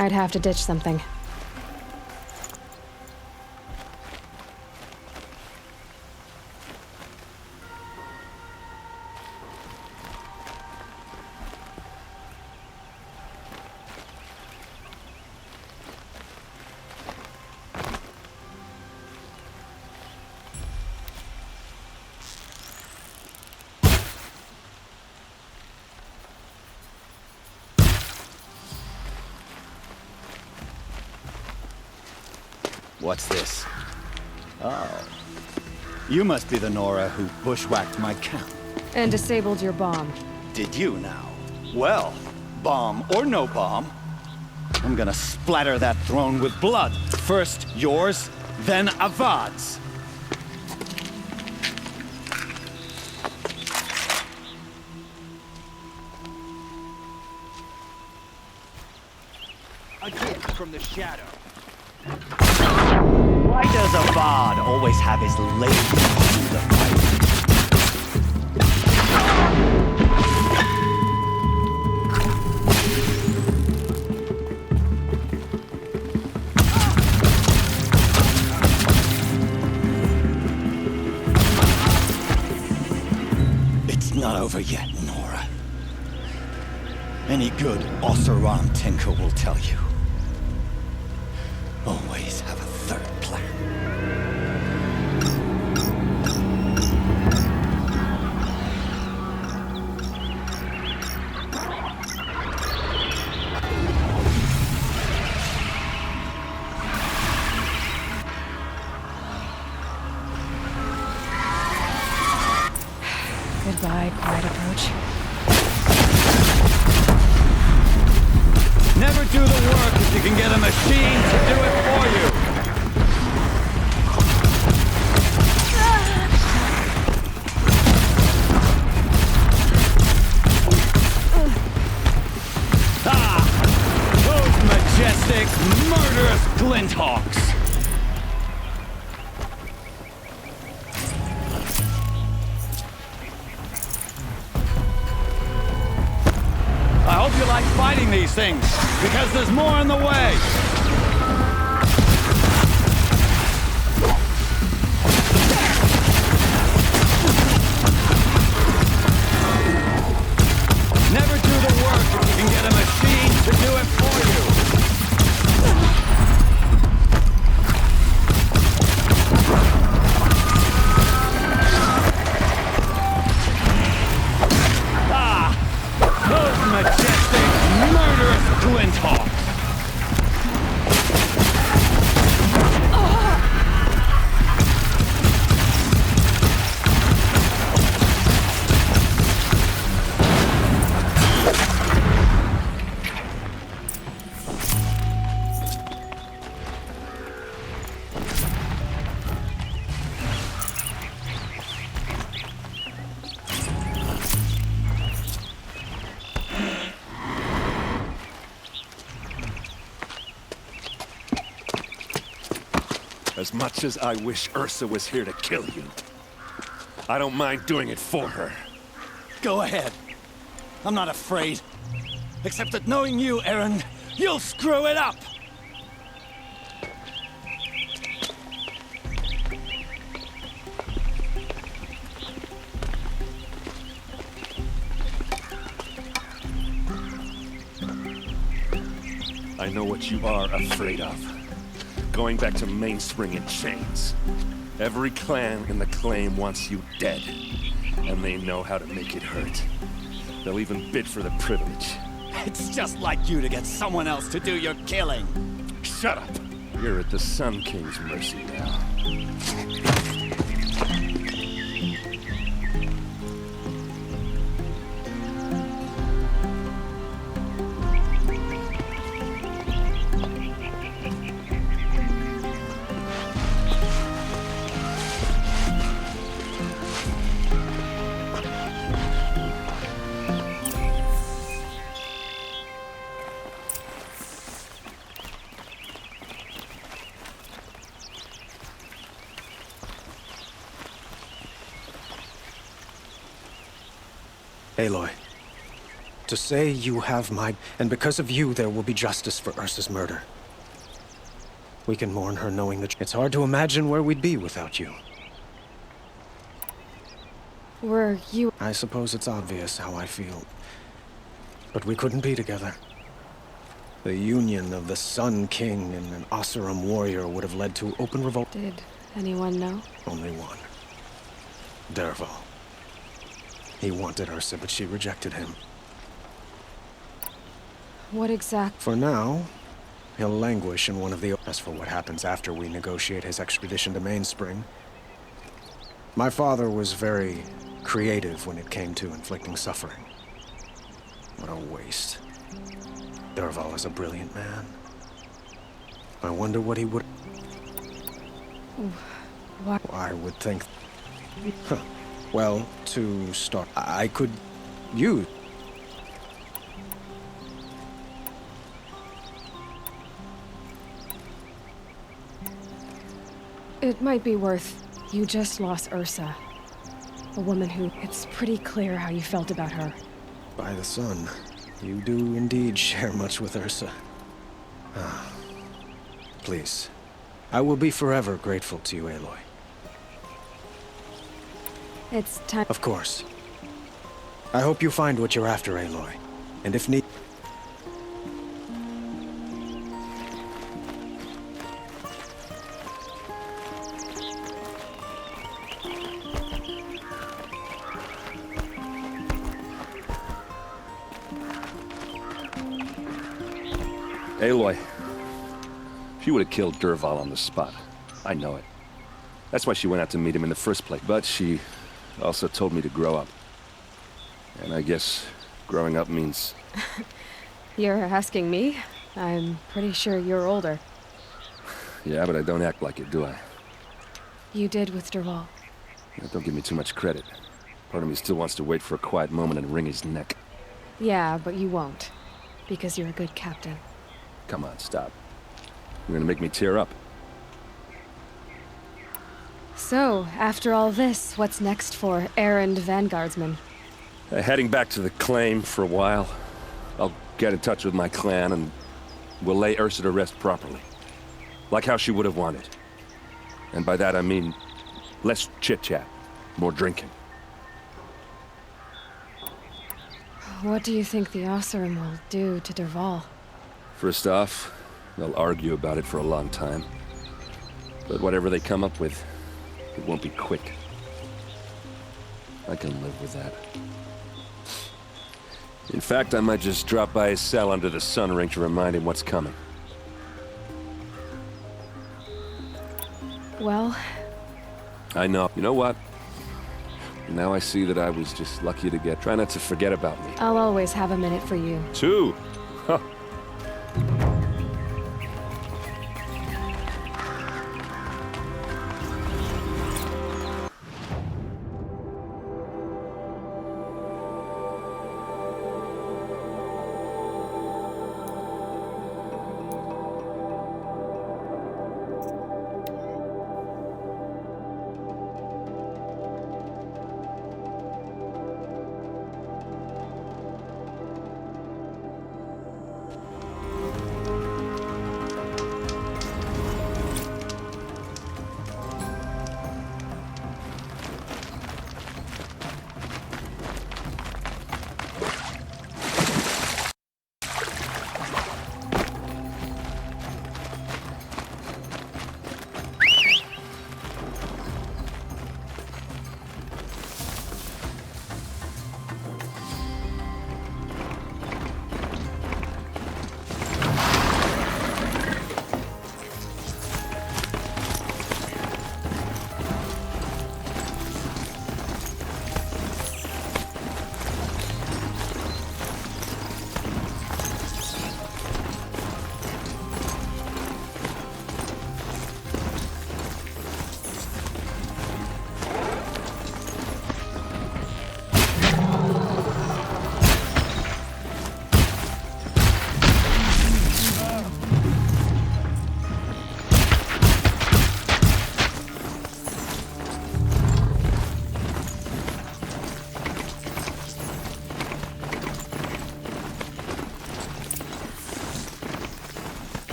I'd have to ditch something. What's this? Oh. You must be the Nora who bushwhacked my camp. And disabled your bomb. Did you now? Well, bomb or no bomb, I'm gonna splatter that throne with blood. First yours, then Avad's. A gift from the shadow. Why does Avad always have his lady do the fighting? It's not over yet, Nora. Any good Oseram tinker will tell you. Always have a third plan. Goodbye, quiet approach. Never do the work if you can get a machine to do it for you. Those majestic, murderous glinthawks. I hope you like fighting these things, because there's more on the way. Never do the work if you can get a machine to do it for you. Those majestic, murderous glinthawks. As much as I wish Ursa was here to kill you, I don't mind doing it for her. Go ahead. I'm not afraid. Except that knowing you, Aaron, you'll screw it up! I know what you are afraid of. Going back to Mainspring in chains. Every clan in the claim wants you dead, and they know how to make it hurt. They'll even bid for the privilege. It's just like you to get someone else to do your killing. Shut up! You're at the Sun King's mercy now. Aloy, To say you have my... And because of you, there will be justice for Ursa's murder. We can mourn her knowing that... It's hard to imagine where we'd be without you. Were you... I suppose it's obvious how I feel. But we couldn't be together. The union of the Sun King and an Oseram warrior would have led to open revolt. Did anyone know? Only one. Dervahl. He wanted Ursa, but she rejected him. What exact... For now, he'll languish in one of the... As for what happens after we negotiate his extradition to Mainspring, my father was very creative when it came to inflicting suffering. What a waste. Dervahl is a brilliant man. I wonder what he would... What? I would think... Huh. Well, to start, I could use... It might be worth... You just lost Ursa. A woman who... It's pretty clear how you felt about her. By the sun, you do indeed share much with Ursa. Ah. Please, I will be forever grateful to you, Aloy. It's time... Of course. I hope you find what you're after, Aloy. And if need... Aloy. She would have killed Dervahl on the spot. I know it. That's why she went out to meet him in the first place. But she also told me to grow up. And I guess growing up means... You're asking me? I'm pretty sure you're older. Yeah, but I don't act like it, do I? You did with Dervahl. Don't give me too much credit. Part of me still wants to wait for a quiet moment and wring his neck. Yeah, but you won't. Because you're a good captain. Come on, stop. You're gonna make me tear up. So, after all this, what's next for errand vanguardsman? Heading back to the claim for a while. I'll get in touch with my clan and we'll lay Ursa to rest properly. Like how she would have wanted. And by that I mean less chit-chat, more drinking. What do you think the Oseram will do to Dervahl? First off, they'll argue about it for a long time. But whatever they come up with, it won't be quick. I can live with that. In fact, I might just drop by his cell under the sun ring to remind him what's coming. Well... I know. You know what? Now I see that I was just lucky to get... Try not to forget about me. I'll always have a minute for you. 2! Huh.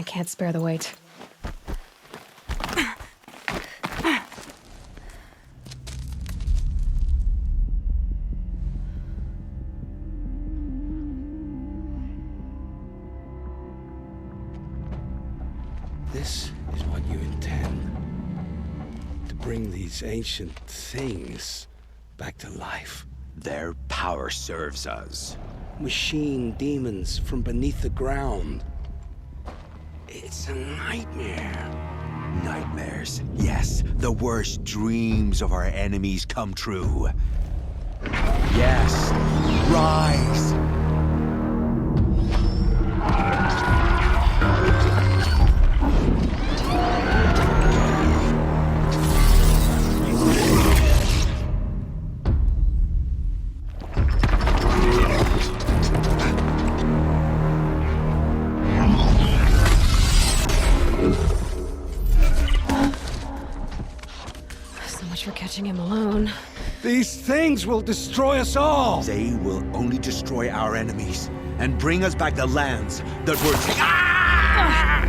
can't spare the weight. This is what you intend. To bring these ancient things back to life. Their power serves us. Machine demons from beneath the ground. It's a nightmare. Nightmares. Yes, the worst dreams of our enemies come true. Yes, rise! For catching him alone. These things will destroy us all! They will only destroy our enemies and bring us back the lands that were taken. Ah!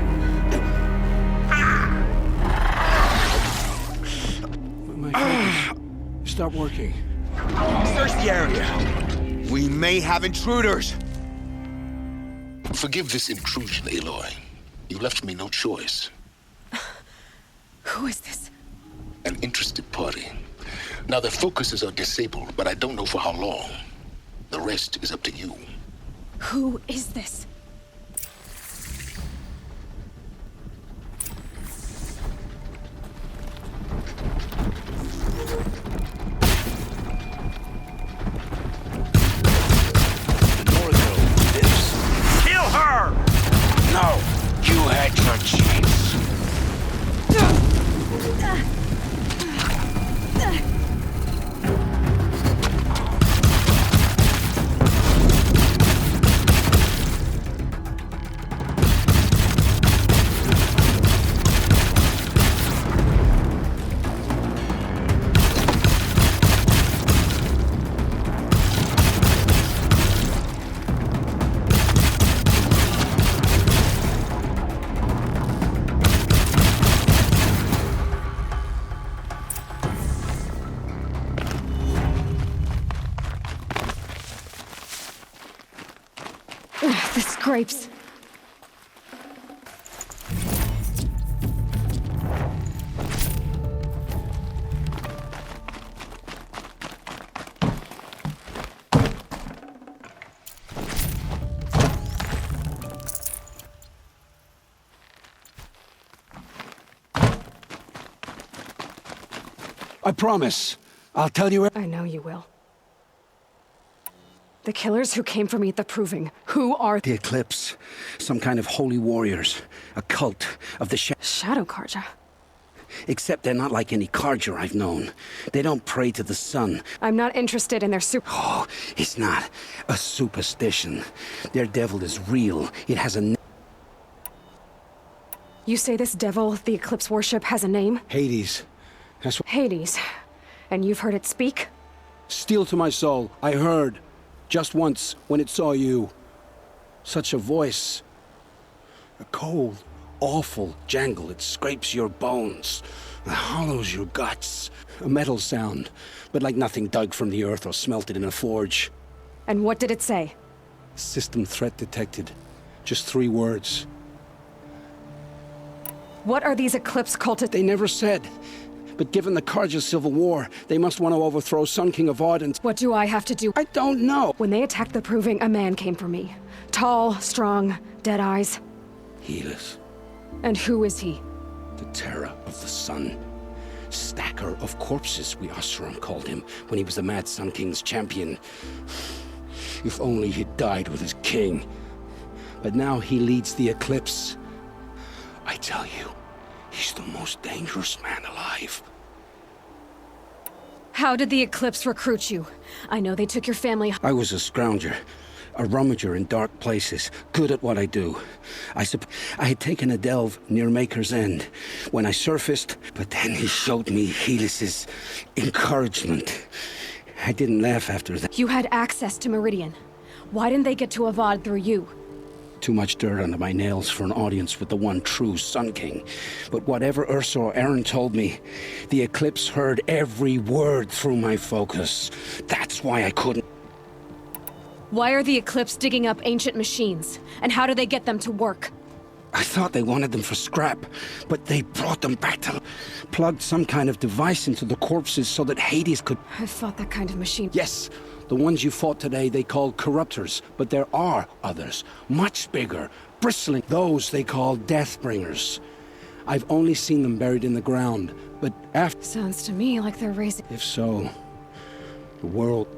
My focus. Stop working. Search the area. We may have intruders. Forgive this intrusion, Aloy. You left me no choice. Who is this? An interested party. Now their focuses are disabled, but I don't know for how long. The rest is up to you. Who is this? Kill her! No! You had your chance. The scrapes. I promise. I'll tell you. I know you will. The killers who came for me at the Proving, who are The Eclipse. Some kind of holy warriors. A cult of the Shadow Karja? Except they're not like any Karja I've known. They don't pray to the sun. I'm not interested in their Oh, it's not a superstition. Their devil is real. It has a You say this devil the Eclipse worship has a name? Hades. That's what... Hades. And you've heard it speak? Steel to my soul. I heard. Just once, when it saw you. Such a voice. A cold, awful jangle. It scrapes your bones. It hollows your guts. A metal sound, but like nothing dug from the earth or smelted in a forge. And what did it say? System threat detected. Just 3 words. What are these Eclipse cultists? They never said. But given the Karja civil war, they must want to overthrow Sun King Avad and... What do I have to do? I don't know. When they attacked the Proving, a man came for me. Tall, strong, dead eyes. Helis, And who is he? the terror of the sun. Stacker of corpses, we Oseram called him, when he was the Mad Sun King's champion. If only he'd died with his king. But now he leads the Eclipse. I tell you, he's the most dangerous man alive. How did the Eclipse recruit you? I know they took your family. I was a scrounger, a rummager in dark places, good at what I do. I had taken a delve near Maker's End when I surfaced, but then he showed me Helis's encouragement. I didn't laugh after that. You had access to Meridian. Why didn't they get to Avad through you? Too much dirt under my nails for an audience with the one true Sun King. But whatever Ursa or Aaron told me, the Eclipse heard every word through my focus. That's why I couldn't. Why are the Eclipse digging up ancient machines? And how do they get them to work? I thought they wanted them for scrap, but they brought them back to... plugged some kind of device into the corpses so that Hades could... I've fought that kind of machine. Yes, the ones you fought today they call corruptors, but there are others, much bigger, bristling. Those they call Deathbringers. I've only seen them buried in the ground, but after... Sounds to me like they're raising... If so, the world...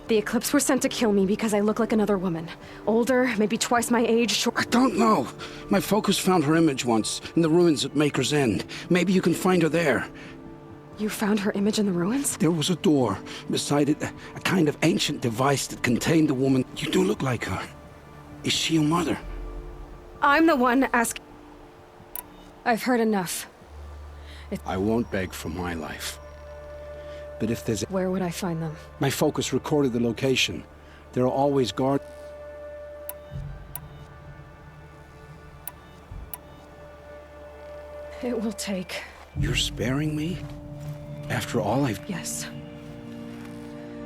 The Eclipse were sent to kill me because I look like another woman. Older, maybe twice my age, short... I don't know. My focus found her image once, in the ruins at Maker's End. Maybe you can find her there. You found her image in the ruins? There was a door. Beside it, a kind of ancient device that contained a woman. You do look like her. Is she your mother? I'm the one asking... I've heard enough. I won't beg for my life. But if there's... Where would I find them? My focus recorded the location. There are always guards. It will take... You're sparing me? After all I've... Yes.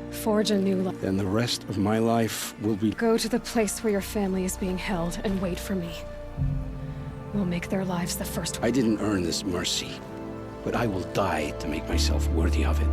Forge a new life. Then the rest of my life will be... Go to the place where your family is being held and wait for me. We'll make their lives the first... I didn't earn this mercy, but I will die to make myself worthy of it.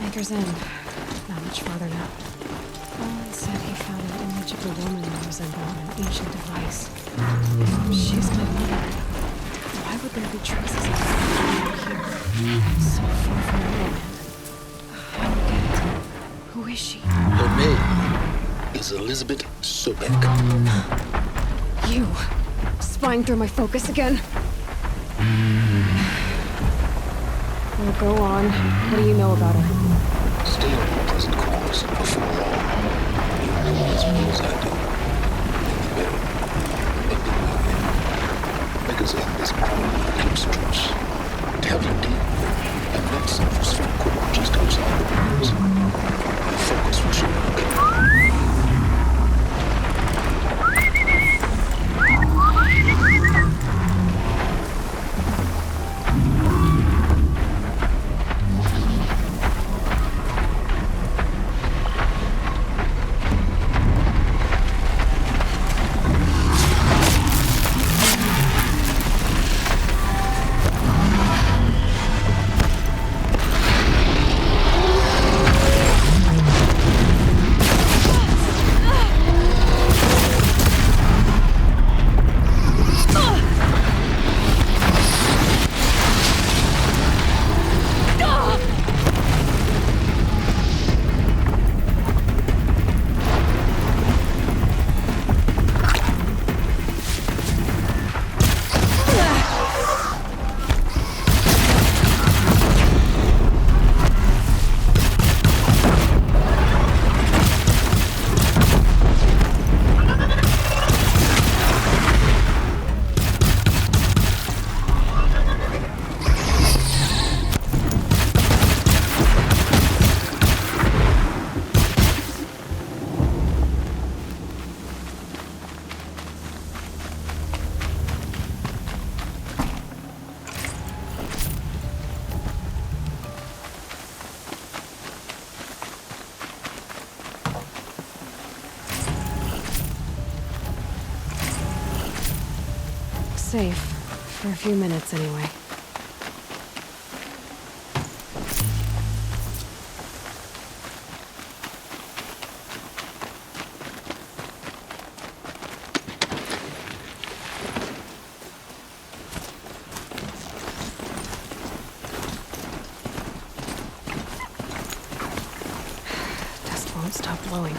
Maker's End. Not much farther now. Owen said he found an image of a woman that resembled an ancient device. She's my mother. Why would there be traces of her here? So far from the land. I don't get it. Who is she? Her name is Elizabeth Sobek. You. Spying through my focus again? Well, go on. What do you know about her? Stay on your present course before long. You know as well as I do. Well, but do nothing. Because in this power Eclipse troops, delve deep, and let suffers from core just outside the walls. The focus will show you. safe. For a few minutes, anyway. Dust won't stop blowing.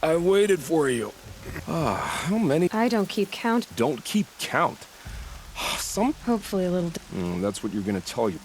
I waited for you. How many? I don't keep count. Don't keep count. Some. Hopefully a little... That's what you're gonna tell you.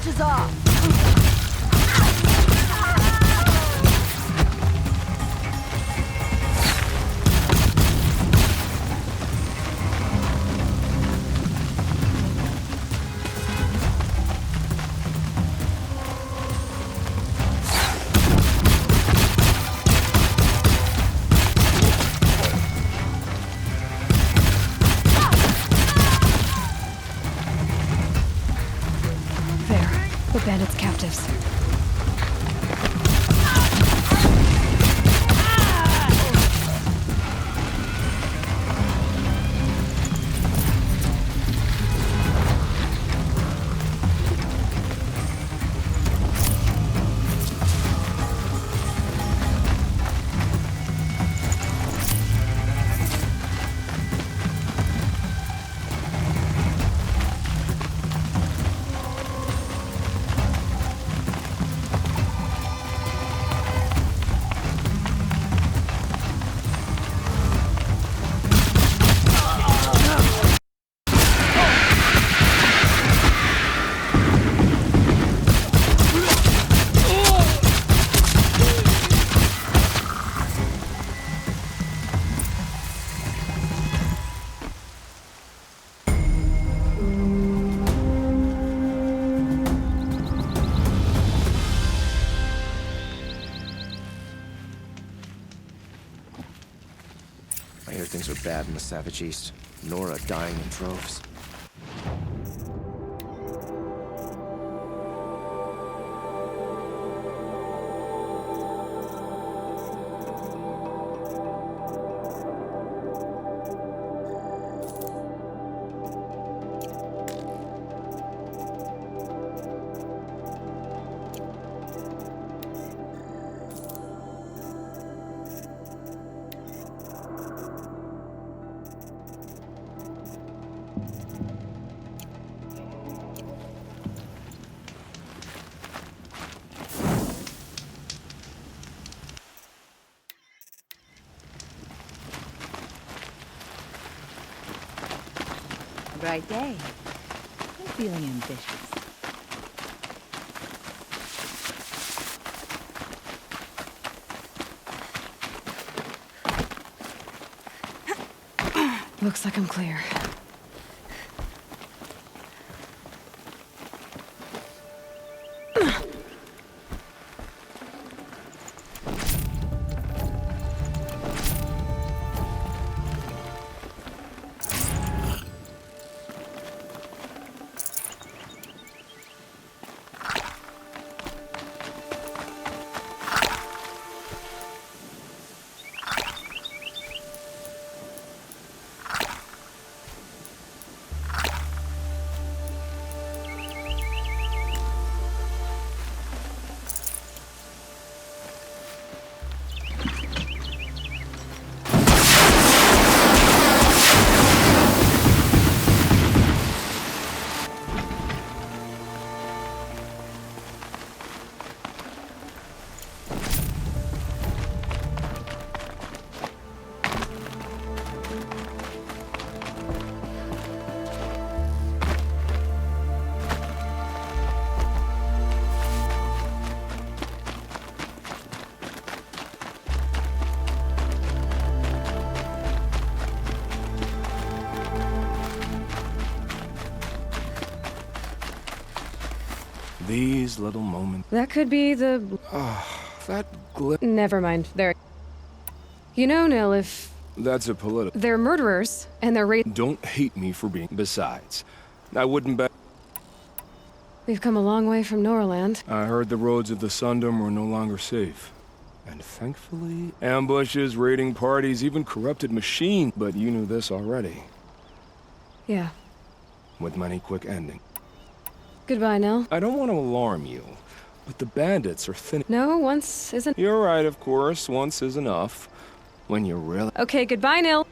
is off. The bandits' captives. bad in the Savage East. Nora dying in droves. Bright day. I'm feeling ambitious. Looks like I'm clear. These little moments. That could be the... That glip. Never mind. There. You know, Nil, if That's a political. they're murderers and they're Don't hate me for being. Besides, I wouldn't bet. We've come a long way from Norland. I heard the roads of the Sundom were no longer safe. And thankfully, ambushes, raiding parties, even corrupted machine. But you knew this already. Yeah. With many quick endings. Goodbye, Nil. I don't want to alarm you, but the bandits are thin. No, once isn't... You're right, of course. Once is enough. When you're really... Okay, goodbye, Nil.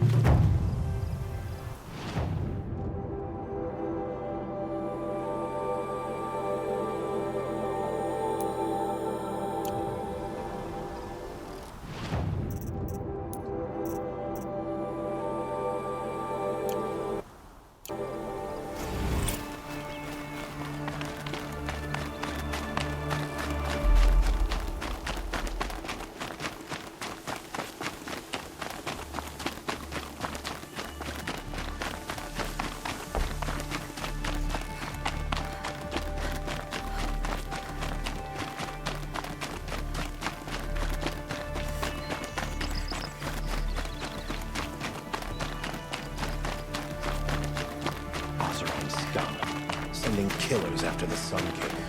Sending killers after the Sun King.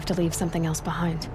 to leave something else behind.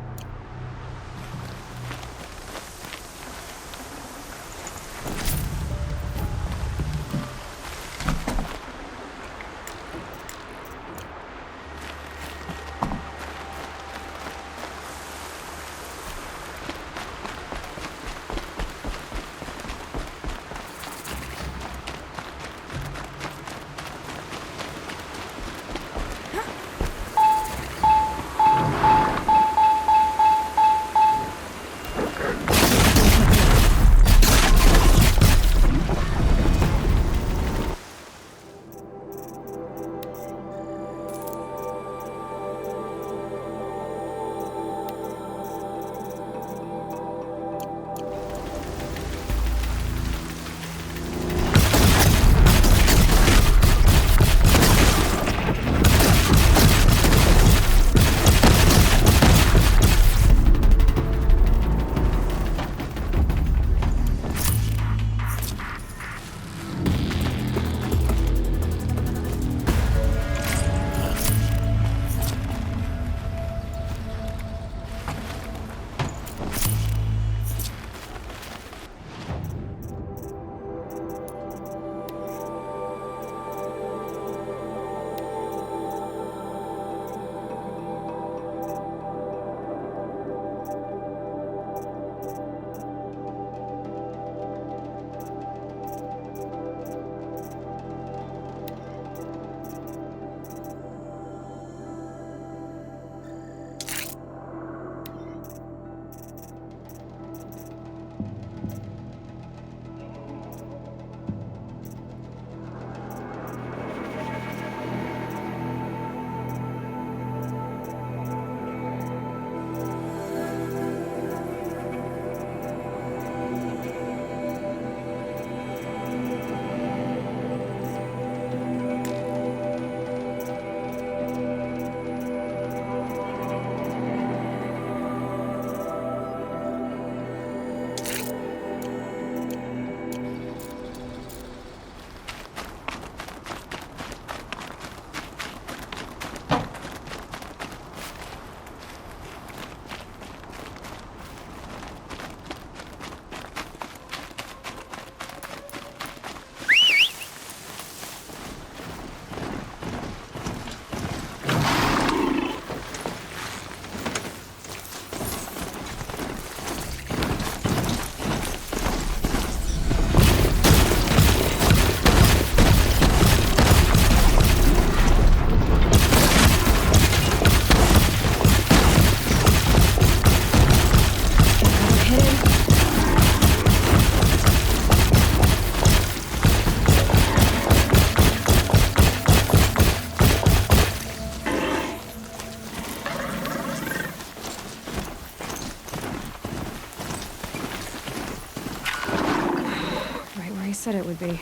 Said it would be.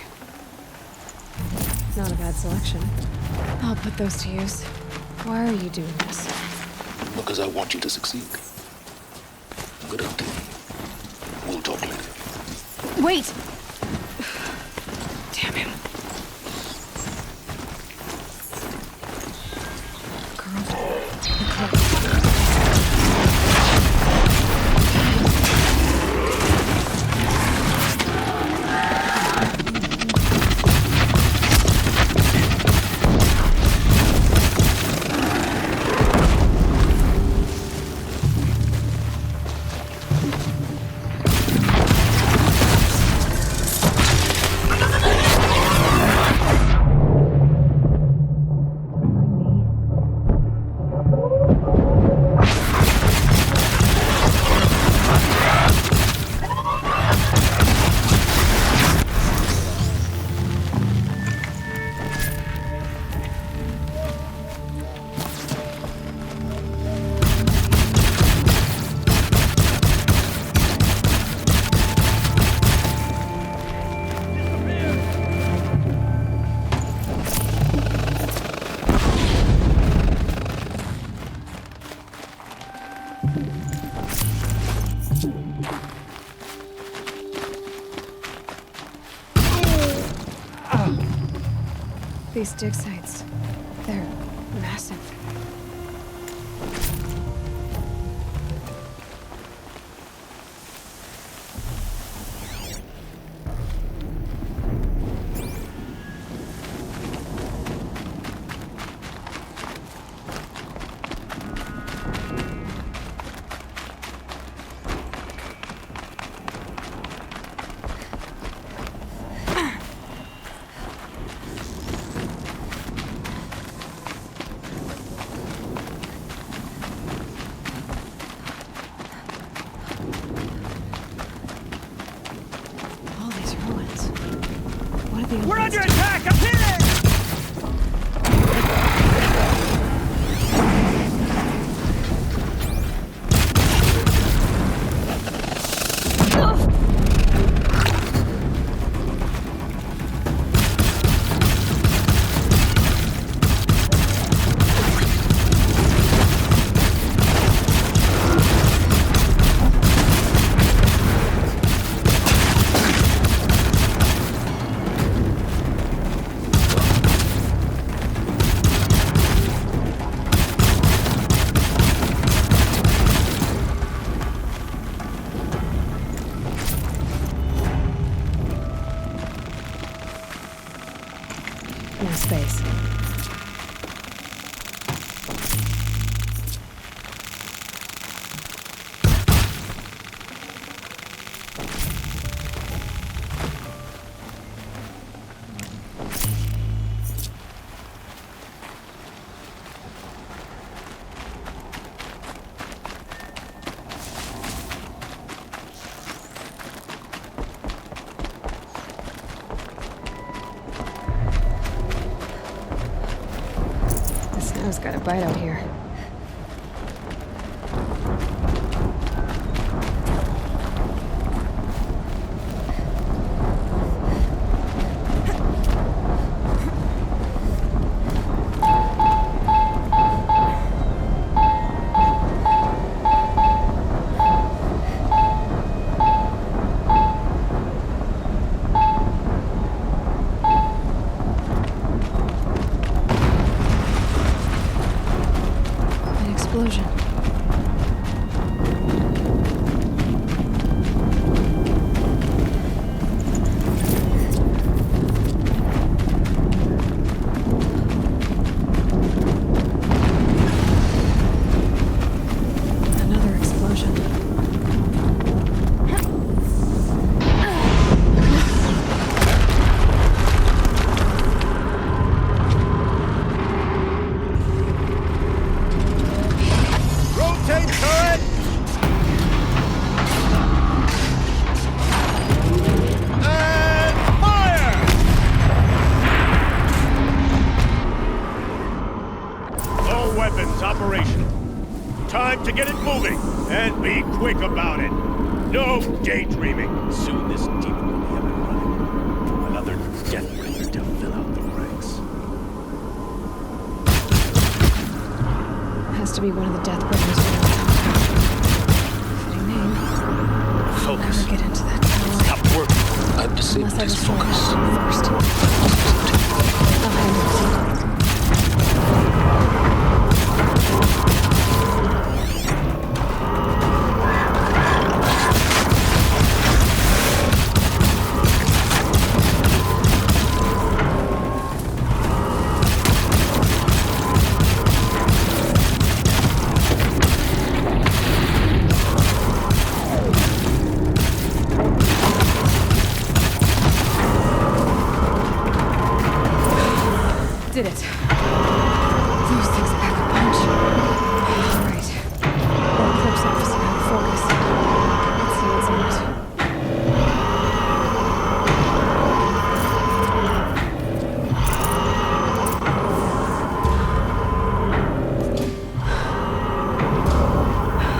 Not a bad selection. I'll put those to use. Why are you doing this? Because I want you to succeed. Good hunting. We'll talk later. Wait! Damn him. These dig sites, they're massive. the We're entrance. under attack! I'm hit! No space. The snow's got a bite out here. An explosion. Another explosion. Rotate turret! And fire! All weapons operational. Time to get it moving, and be quick about it. No daydreaming. Soon this demon will be up and running. Another deathbringer to fill out the ranks. Has to be one of the Deathbringers. Fitting name. Focus. Never get into that tower. Stop working. I've disabled Unless I his destroy focus. that first. I'll handle it. Did it. Those things pack a punch. Right. That clips officer out of focus. Let's see what's in it.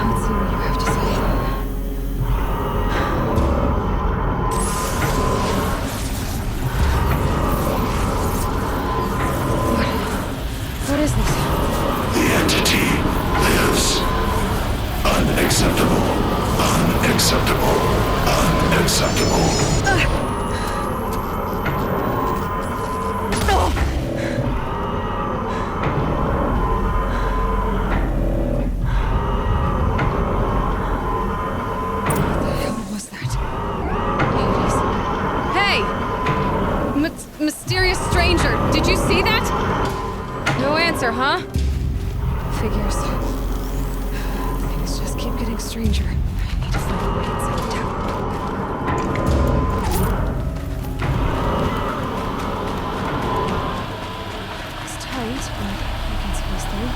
Let's see what you have to say. What is this? The entity lives. Unacceptable. Unacceptable. Unacceptable. What the hell was that? Hades. Hey! Mysterious stranger, did you see that? No answer, huh? Figures. Things just keep getting stranger. I need to find a way inside the tower. It's tight, but I can squeeze through.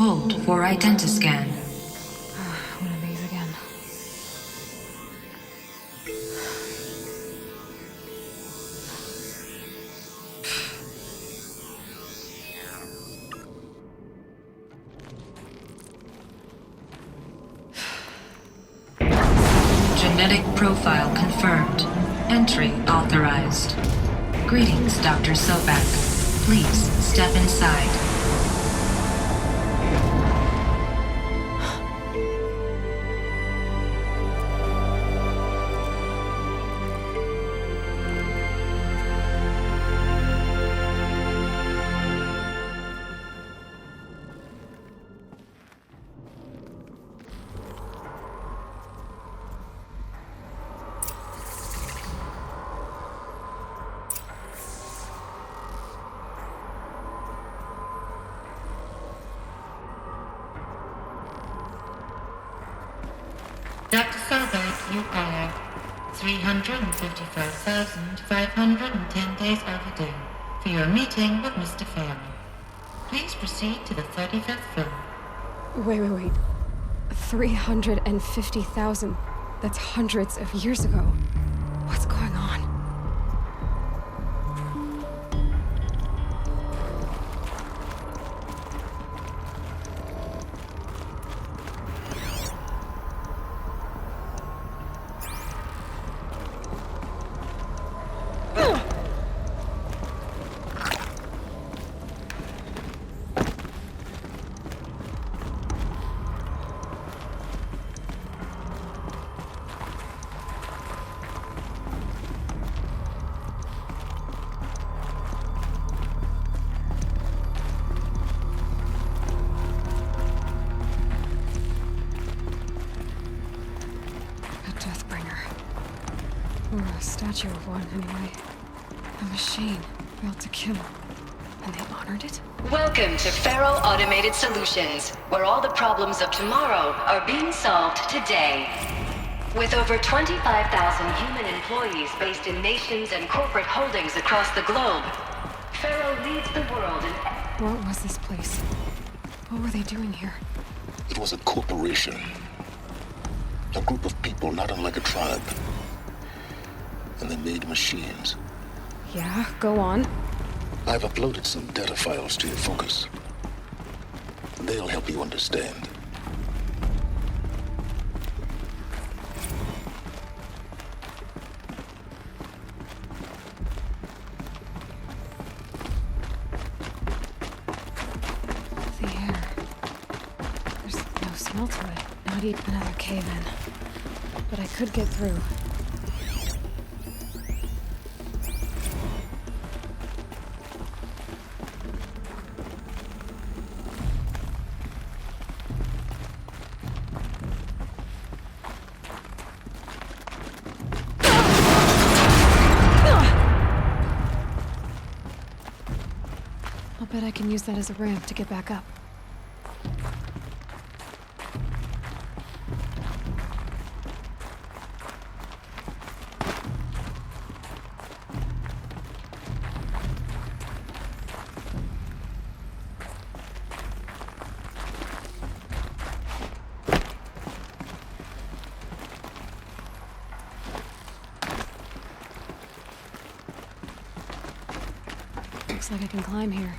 Hold for identiscan. One of these again. Genetic profile confirmed. Entry authorized. Greetings, Dr. Sobak. Please step inside. Dr. Sobek, you are 355,510 days overdue for your meeting with Mr. Fairley. Please proceed to the 35th floor. Wait. 350,000. That's hundreds of years ago. What's going on? Or a statue of one, anyway. A machine built to kill. And they honored it? Welcome to Faro Automated Solutions, where all the problems of tomorrow are being solved today. With over 25,000 human employees based in nations and corporate holdings across the globe, Faro leads the world in... What was this place? What were they doing here? It was a corporation. A group of people not unlike a tribe. And they made machines. Yeah, go on. I've uploaded some data files to your focus. They'll help you understand. The air. There's no smell to it. Not even another cave-in. But I could get through. I'll bet I can use that as a ramp to get back up. Looks like I can climb here.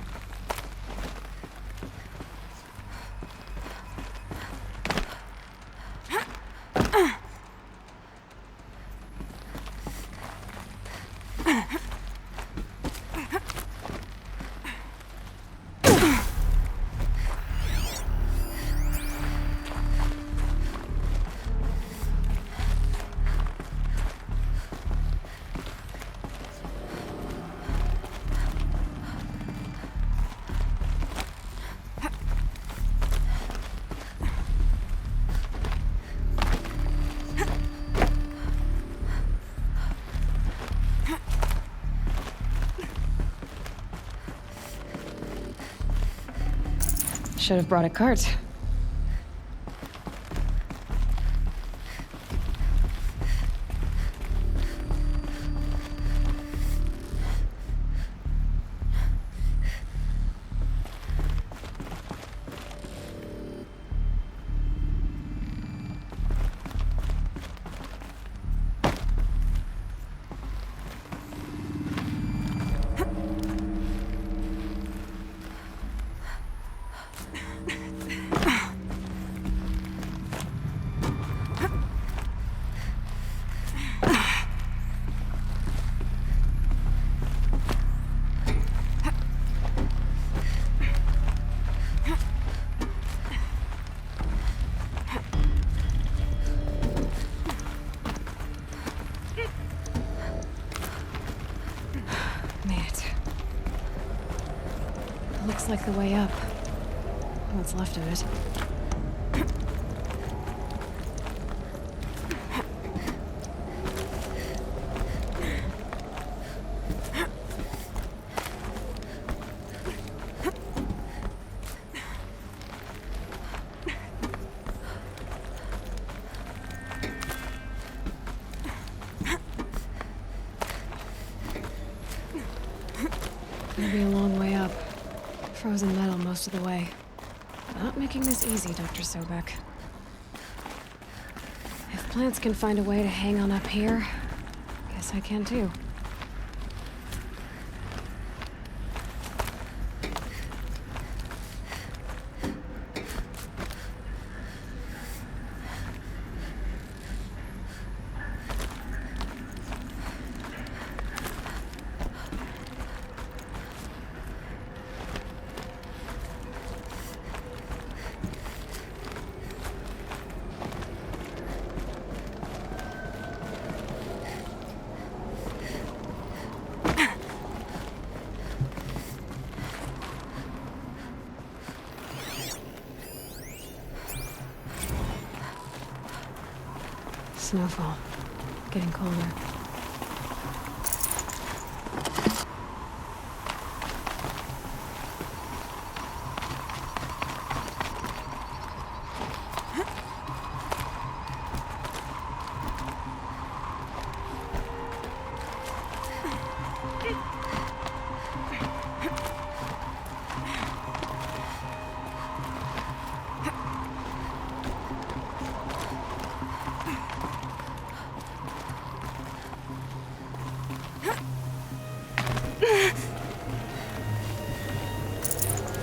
Should have brought a cart. Looks like the way up. What's left of it. It'll be a long way up. Frozen metal most of the way. Not making this easy, Dr. Sobek. If plants can find a way to hang on up here, guess I can too. Snowfall. Getting colder.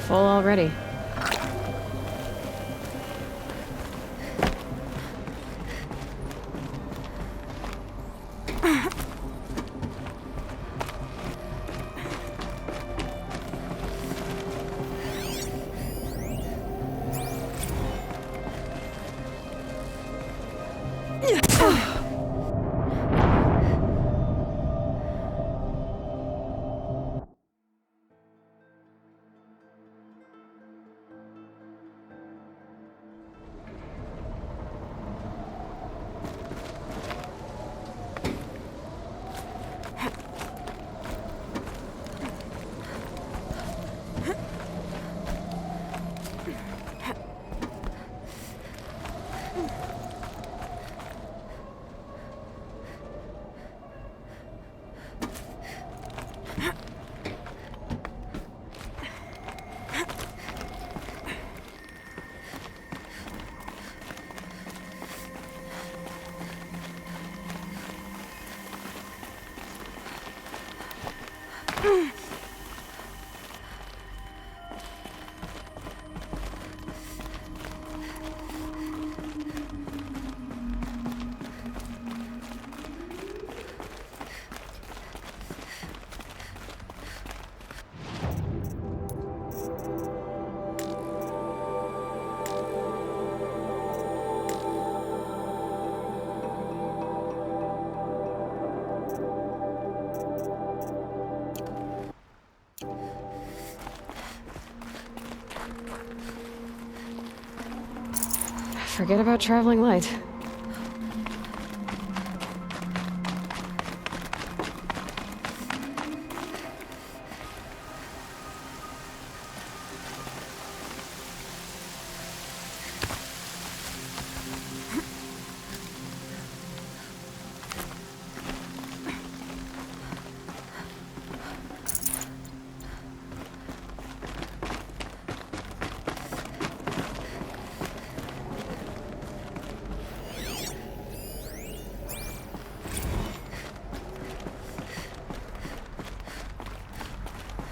Full already. Forget about traveling light.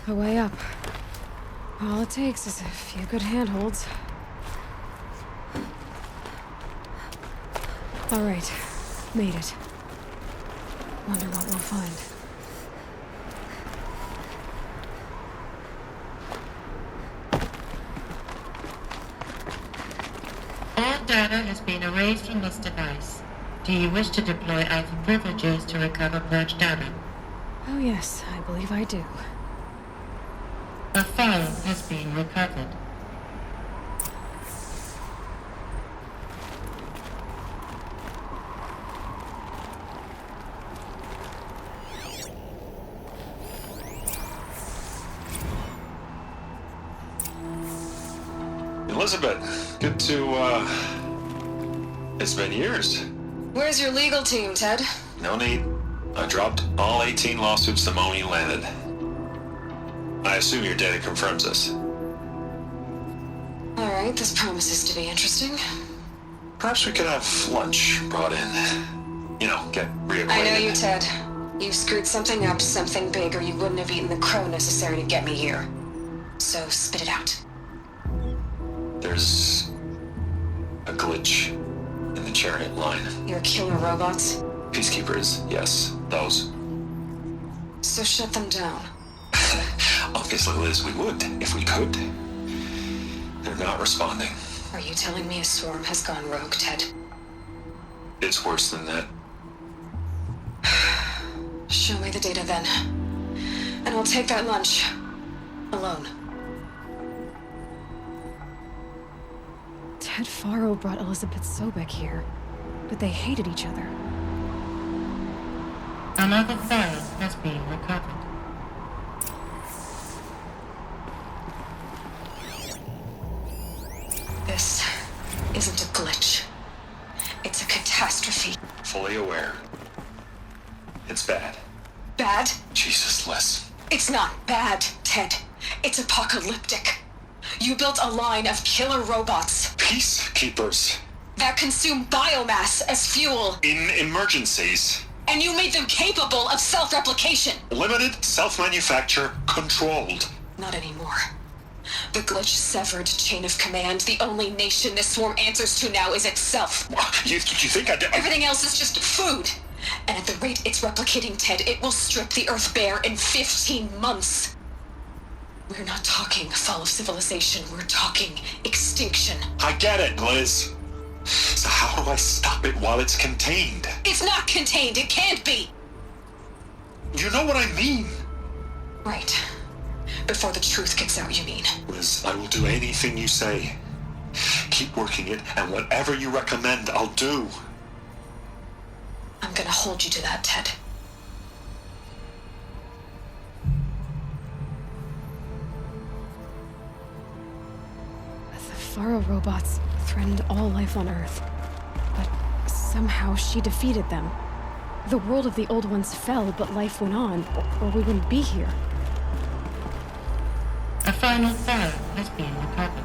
A way up. All it takes is a few good handholds. All right, made it. Wonder what we'll find. All data has been erased from this device. Do you wish to deploy Alpha privileges to recover purged data? Oh yes, I believe I do. A file has been recovered. Elizabeth, good to, it's been years. Where's your legal team, Ted? No need. I dropped all 18 lawsuits the moment you landed. I assume your data confirms this. Alright, this promises to be interesting. Perhaps we could have lunch brought in. You know, get reacquainted. I know you, Ted. You screwed something up, something big, or you wouldn't have eaten the crow necessary to get me here. So, spit it out. There's a glitch in the chariot line. Your killer robots? Peacekeepers, yes, those. So shut them down. Obviously, Liz, we would, if we could. They're not responding. Are you telling me a swarm has gone rogue, Ted? It's worse than that. Show me the data then. And I'll take that lunch. Alone. Ted Faro brought Elizabeth Sobek here, but they hated each other. Another file has been recovered. This isn't a glitch. It's a catastrophe. Fully aware. It's bad. Bad? Jesus, Liz. It's not bad, Ted. It's apocalyptic. You built a line of killer robots. Peacekeepers. That consume biomass as fuel. In emergencies. And you made them capable of self-replication. Limited, self-manufacture, controlled. Not anymore. The glitch severed chain of command. The only nation this swarm answers to now is itself. You think I did? Everything else is just food. And at the rate it's replicating, Ted, it will strip the Earth bare in 15 months. We're not talking fall of civilization. We're talking extinction. I get it, Liz. So how do I stop it while it's contained? It's not contained. It can't be. You know what I mean? Right. Before the truth gets out, you mean? Liz, I will do anything you say. Keep working it, and whatever you recommend, I'll do. I'm gonna hold you to that, Ted. The Faro robots threatened all life on Earth. But somehow she defeated them. The world of the old ones fell, but life went on, or we wouldn't be here. A final file has been recovered.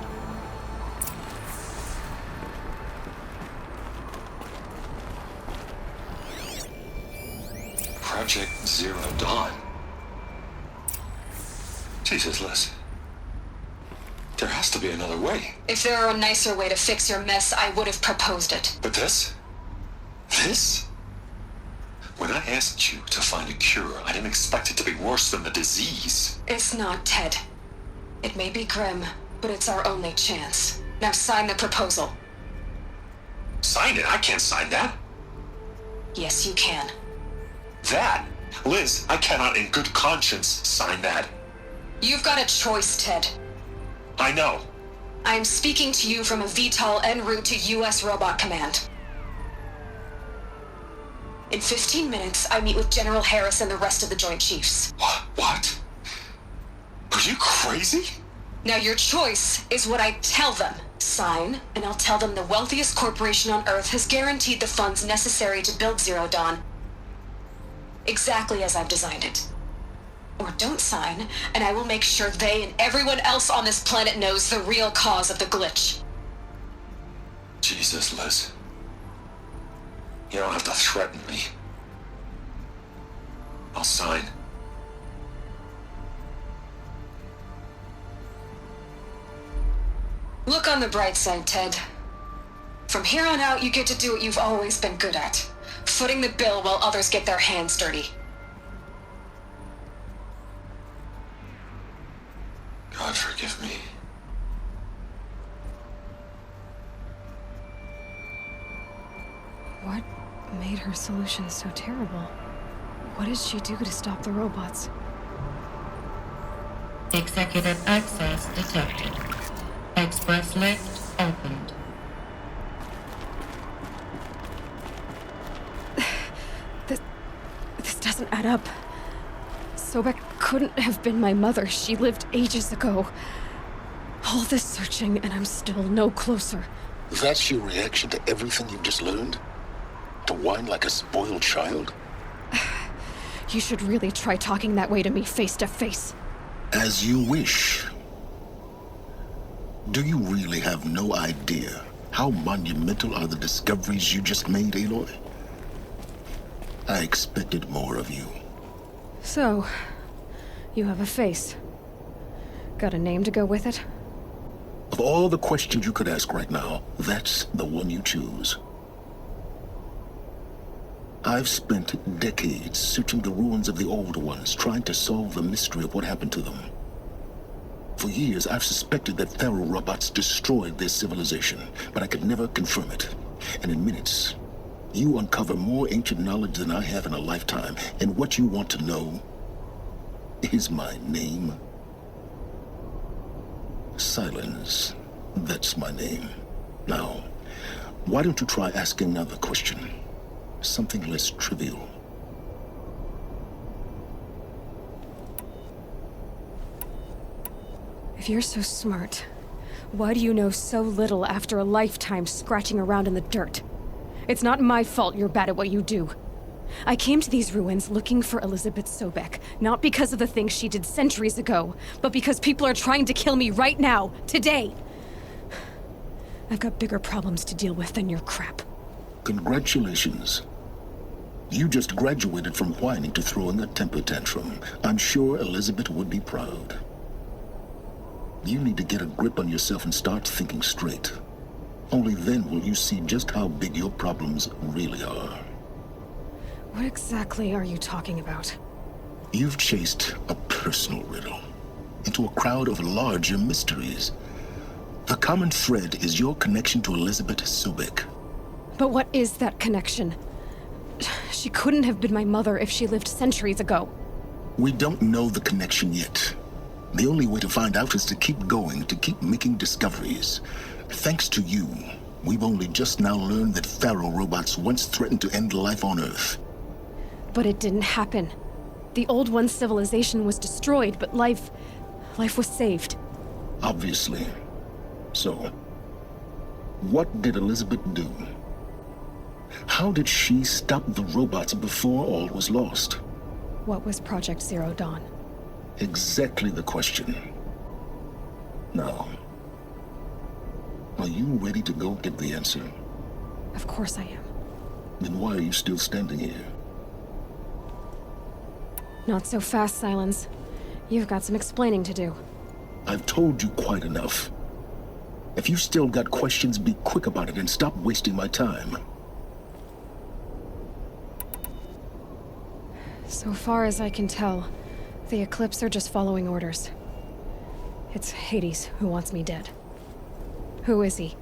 Project Zero Dawn. Jesus, Liz. There has to be another way. If there were a nicer way to fix your mess, I would have proposed it. But this? This? When I asked you to find a cure, I didn't expect it to be worse than the disease. It's not, Ted. It may be grim, but it's our only chance. Now sign the proposal. Sign it? I can't sign that. Yes, you can. That? Liz, I cannot in good conscience sign that. You've got a choice, Ted. I know. I am speaking to you from a VTOL en route to U.S. Robot Command. In 15 minutes, I meet with General Harris and the rest of the Joint Chiefs. What? Are you crazy? Now your choice is what I tell them. Sign, and I'll tell them the wealthiest corporation on Earth has guaranteed the funds necessary to build Zero Dawn. Exactly as I've designed it. Or don't sign, and I will make sure they and everyone else on this planet knows the real cause of the glitch. Jesus, Liz. You don't have to threaten me. I'll sign. Look on the bright side, Ted. From here on out, you get to do what you've always been good at. Footing the bill while others get their hands dirty. God forgive me. What made her solution so terrible? What did she do to stop the robots? Executive access detected. Express lift opened. This doesn't add up. Sobek couldn't have been my mother. She lived ages ago. All this searching, and I'm still no closer. That's your reaction to everything you've just learned? To whine like a spoiled child? You should really try talking that way to me face to face. As you wish. Do you really have no idea how monumental are the discoveries you just made, Aloy? I expected more of you. So, you have a face. Got a name to go with it? Of all the questions you could ask right now, that's the one you choose. I've spent decades searching the ruins of the old ones, trying to solve the mystery of what happened to them. For years, I've suspected that Pharaoh robots destroyed their civilization, but I could never confirm it. And in minutes, you uncover more ancient knowledge than I have in a lifetime, and what you want to know is my name. Silence. That's my name. Now, why don't you try asking another question? Something less trivial. If you're so smart, why do you know so little after a lifetime scratching around in the dirt? It's not my fault you're bad at what you do. I came to these ruins looking for Elizabeth Sobek, not because of the things she did centuries ago, but because people are trying to kill me right now, today. I've got bigger problems to deal with than your crap. Congratulations. You just graduated from whining to throwing a temper tantrum. I'm sure Elizabeth would be proud. You need to get a grip on yourself and start thinking straight. Only then will you see just how big your problems really are. What exactly are you talking about? You've chased a personal riddle into a crowd of larger mysteries. The common thread is your connection to Elizabeth Sobek. But what is that connection? She couldn't have been my mother if she lived centuries ago. We don't know the connection yet. The only way to find out is to keep going, to keep making discoveries. Thanks to you, we've only just now learned that Pharaoh robots once threatened to end life on Earth. But it didn't happen. The Old One's civilization was destroyed, but life was saved. Obviously. So, what did Elizabeth do? How did she stop the robots before all was lost? What was Project Zero Dawn? Exactly the question. Now, are you ready to go get the answer? Of course I am. Then why are you still standing here? Not so fast, Silence. You've got some explaining to do. I've told you quite enough. If you still got questions, be quick about it and stop wasting my time. So far as I can tell, the Eclipse are just following orders. It's Hades who wants me dead. Who is he?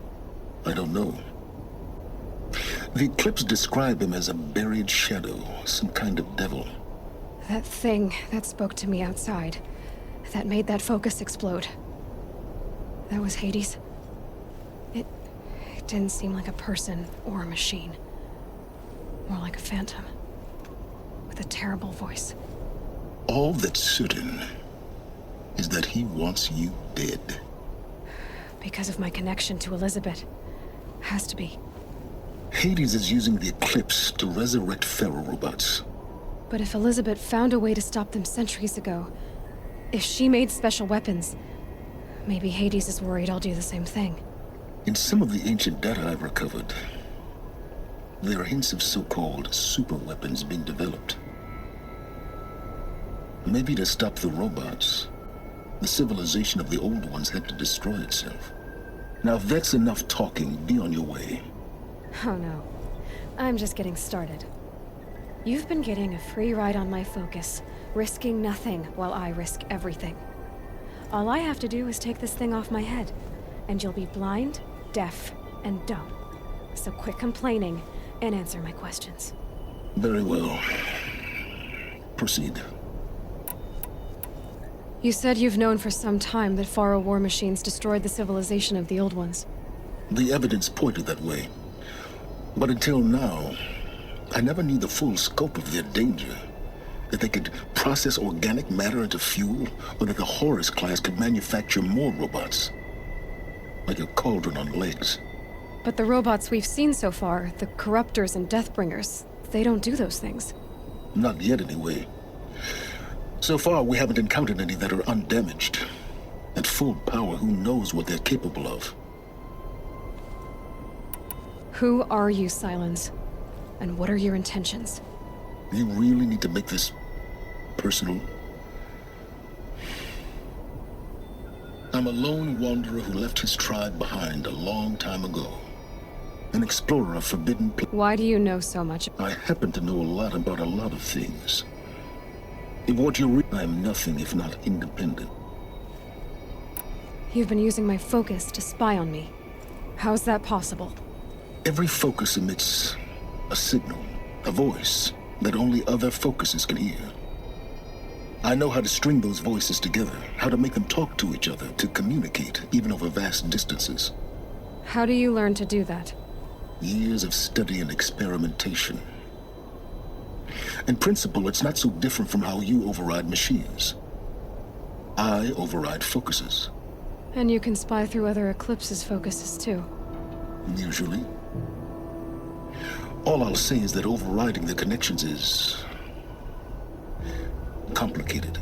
I don't know. The Eclipse describe him as a buried shadow, some kind of devil. That thing that spoke to me outside, that made that focus explode. That was Hades? It didn't seem like a person or a machine. More like a phantom. With a terrible voice. All that's certain is that he wants you dead. Because of my connection to Elizabeth. Has to be. Hades is using the Eclipse to resurrect Pharaoh robots. But if Elizabeth found a way to stop them centuries ago, if she made special weapons, maybe Hades is worried I'll do the same thing. In some of the ancient data I've recovered, there are hints of so-called super weapons being developed. Maybe to stop the robots, the civilization of the old ones had to destroy itself. Now if that's enough talking, be on your way. Oh no. I'm just getting started. You've been getting a free ride on my focus, risking nothing while I risk everything. All I have to do is take this thing off my head, and you'll be blind, deaf, and dumb. So quit complaining and answer my questions. Very well. Proceed. You said you've known for some time that Faro war machines destroyed the civilization of the Old Ones. The evidence pointed that way. But until now, I never knew the full scope of their danger. That they could process organic matter into fuel, or that the Horus class could manufacture more robots. Like a cauldron on legs. But the robots we've seen so far, the Corruptors and Deathbringers, they don't do those things. Not yet, anyway. So far, we haven't encountered any that are undamaged. At full power, who knows what they're capable of? Who are you, Silence? And what are your intentions? You really need to make this personal? I'm a lone wanderer who left his tribe behind a long time ago. An explorer of forbidden places. Why do you know so much? I happen to know a lot about a lot of things. If what you read, I am nothing if not independent. You've been using my focus to spy on me. How's that possible? Every focus emits a signal, a voice, that only other focuses can hear. I know how to string those voices together, how to make them talk to each other, to communicate, even over vast distances. How do you learn to do that? Years of study and experimentation. In principle, it's not so different from how you override machines. I override focuses. And you can spy through other Eclipse's focuses too. Usually. All I'll say is that overriding the connections is complicated.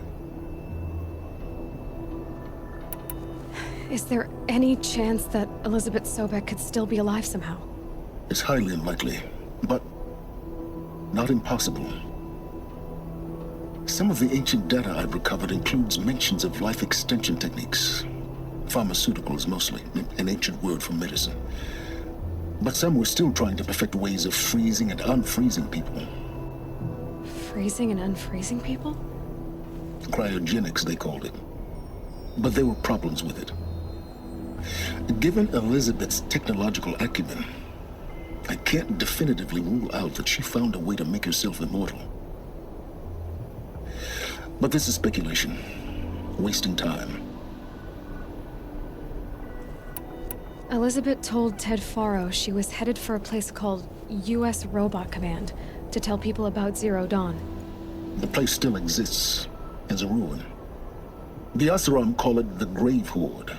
Is there any chance that Elizabeth Sobek could still be alive somehow? It's highly unlikely, but not impossible. Some of the ancient data I've recovered includes mentions of life extension techniques. Pharmaceuticals mostly, an ancient word for medicine. But some were still trying to perfect ways of freezing and unfreezing people. Freezing and unfreezing people? Cryogenics, they called it. But there were problems with it. Given Elizabeth's technological acumen, I can't definitively rule out that she found a way to make herself immortal. But this is speculation. Wasting time. Elizabeth told Ted Faro she was headed for a place called U.S. Robot Command to tell people about Zero Dawn. The place still exists as a ruin. The Asuram call it the Grave Horde.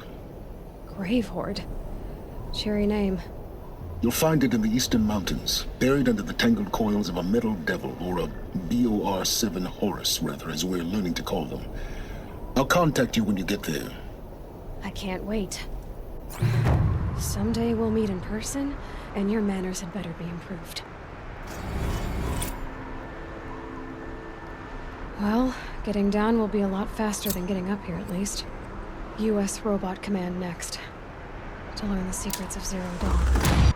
Grave Horde? Cheery name. You'll find it in the Eastern Mountains, buried under the tangled coils of a metal devil, or a BOR-7 Horus, rather, as we're learning to call them. I'll contact you when you get there. I can't wait. Someday we'll meet in person, and your manners had better be improved. Well, getting down will be a lot faster than getting up here, at least. U.S. Robot Command next. To learn the secrets of Zero Dawn.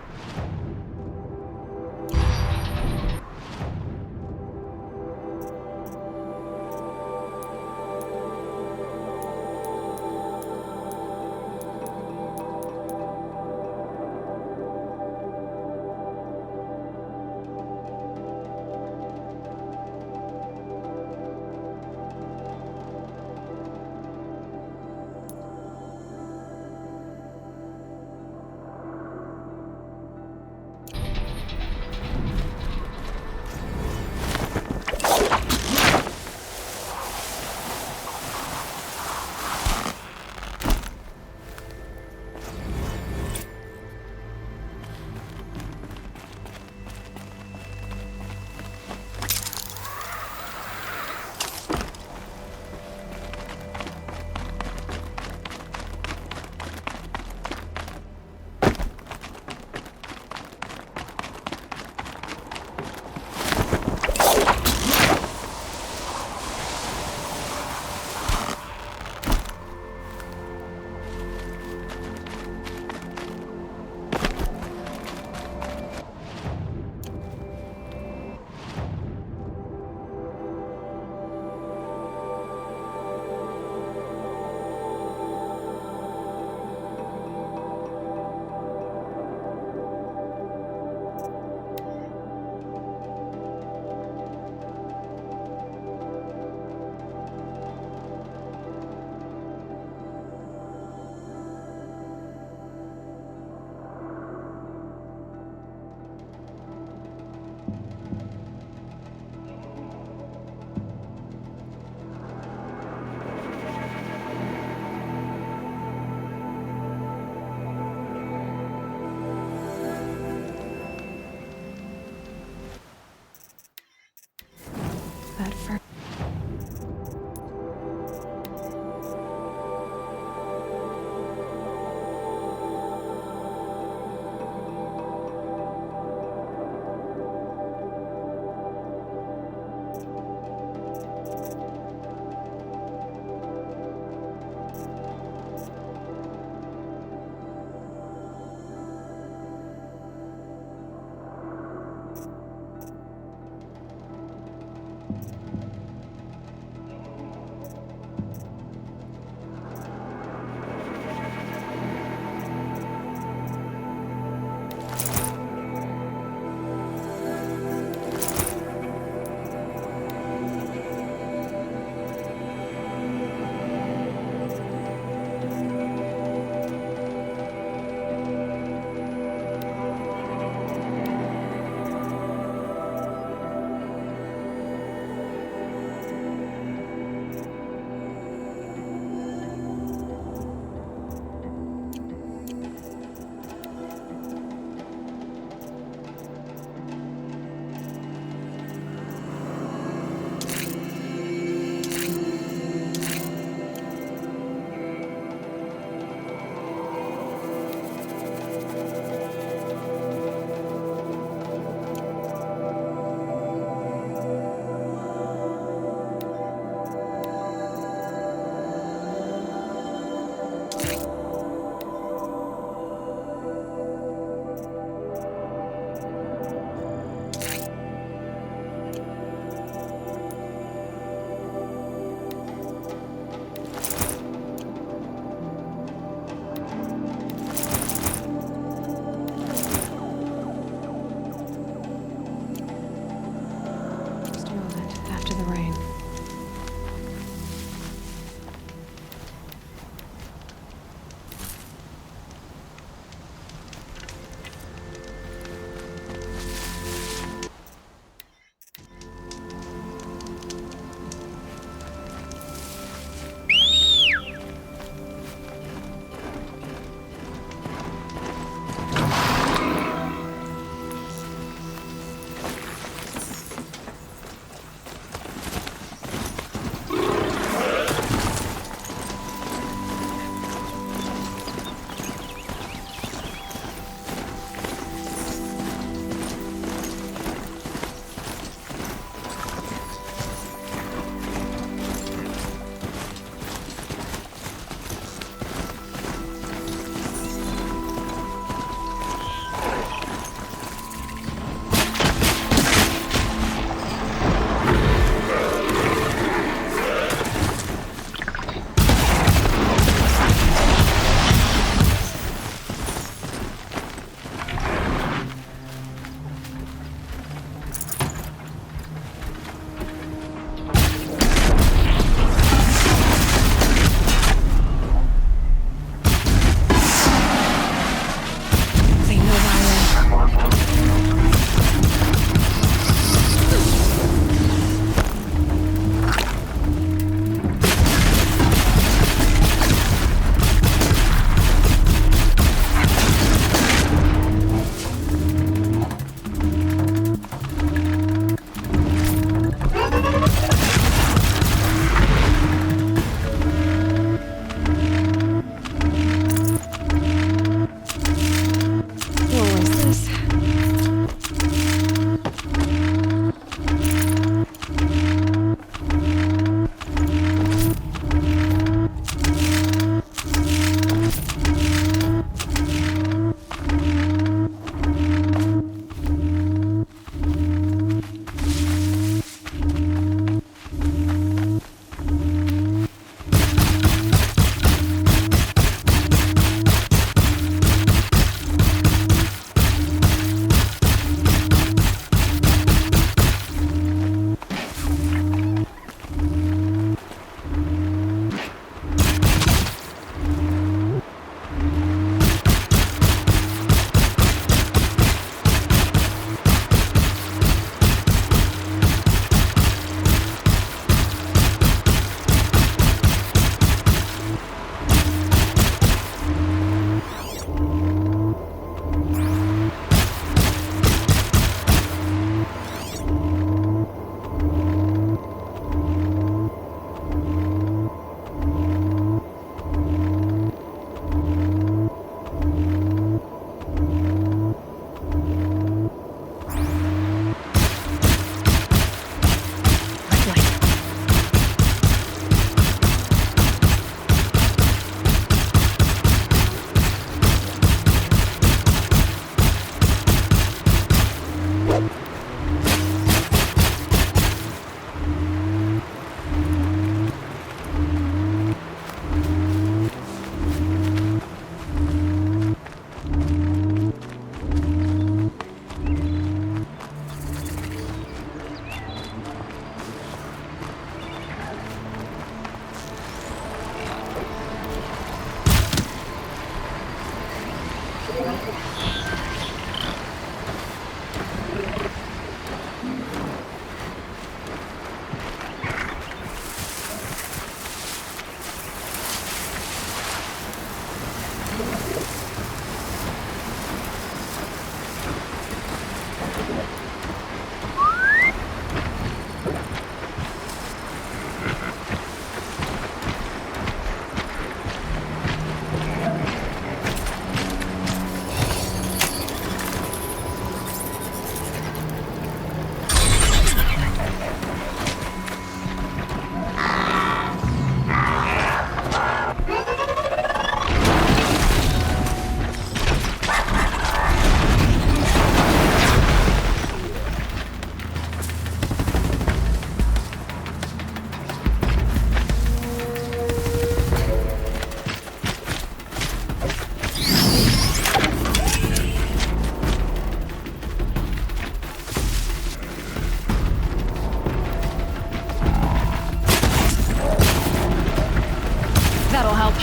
That'll help.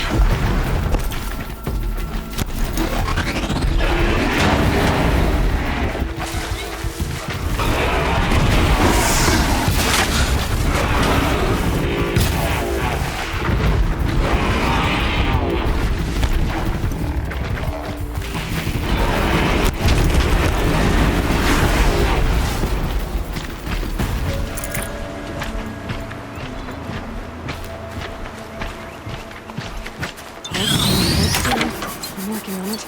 I'm working on it.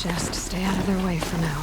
Just stay out of their way for now.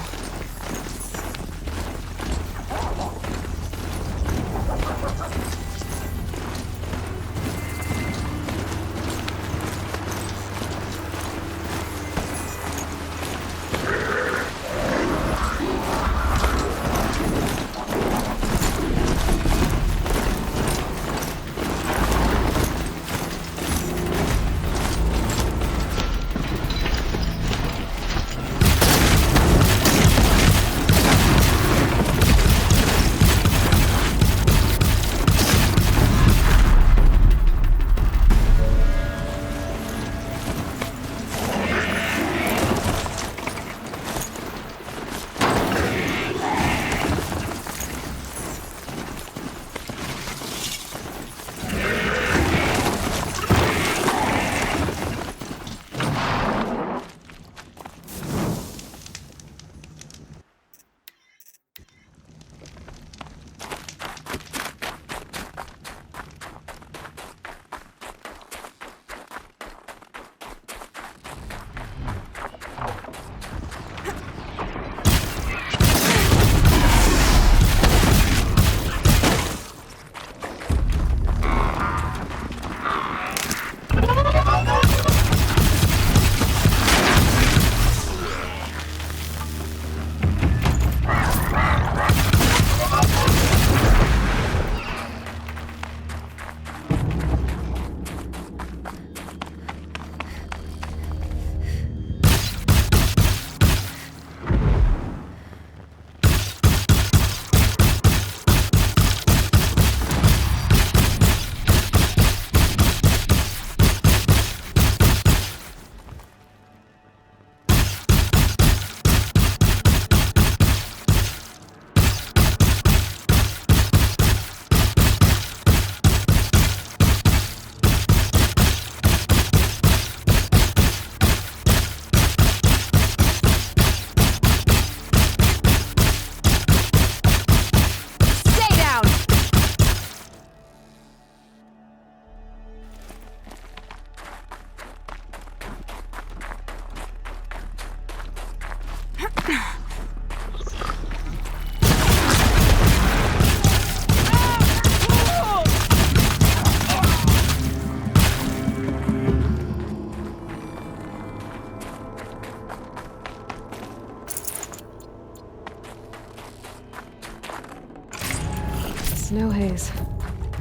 Snow haze.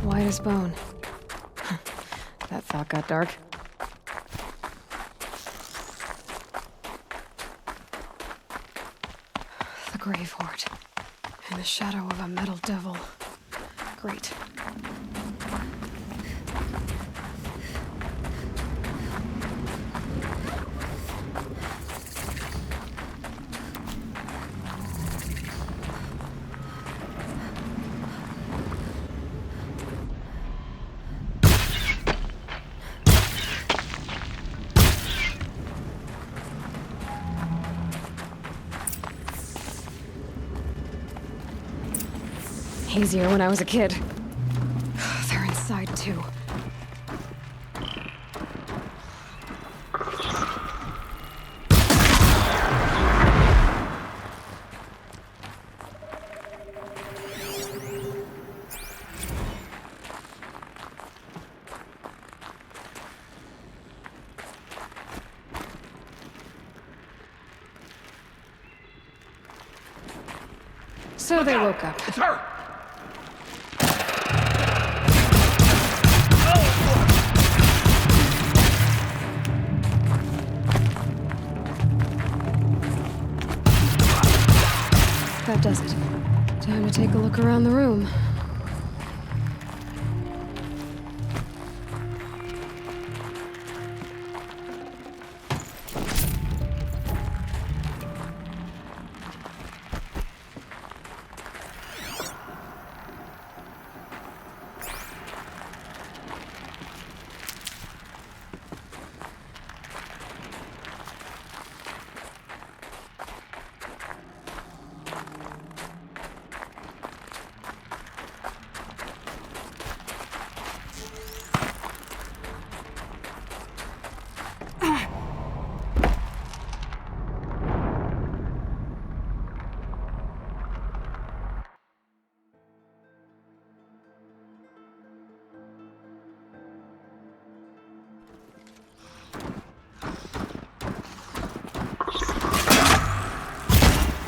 White as bone. That thought got dark. The grave hoard. In the shadow of a metal devil. Great. Easier when I was a kid. They're inside too. So they woke up. It's her! That does it. Time to take a look around the room.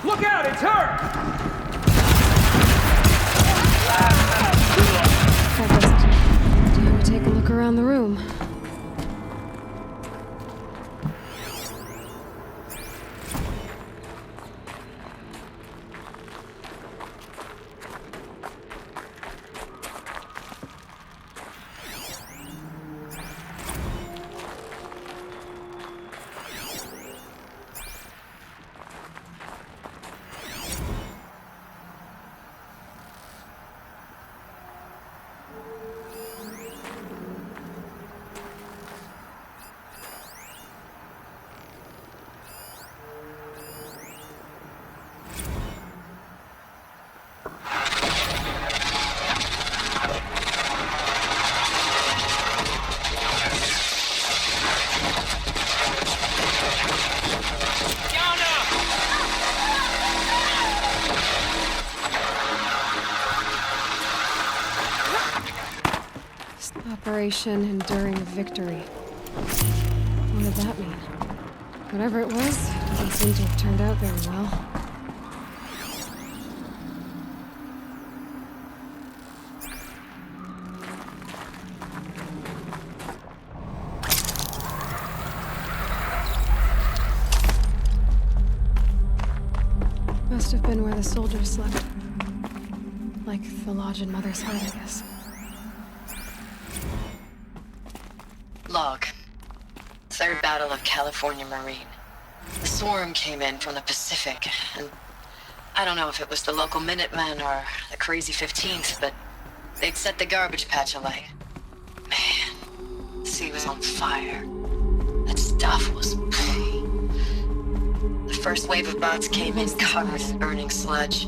Look out, it's her! That does it. Time to take a look around the room. Operation Enduring Victory. What did that mean? Whatever it was, it doesn't seem to have turned out very well. Must have been where the soldiers slept. Like the lodge in Mother's Heart, I guess. Log. Third Battle of California Marine. The swarm came in from the Pacific, and I don't know if it was the local Minutemen or the crazy 15th, but they'd set the garbage patch alight. Man, the sea was on fire. That stuff was... The first wave of boats came in covered in burning sludge.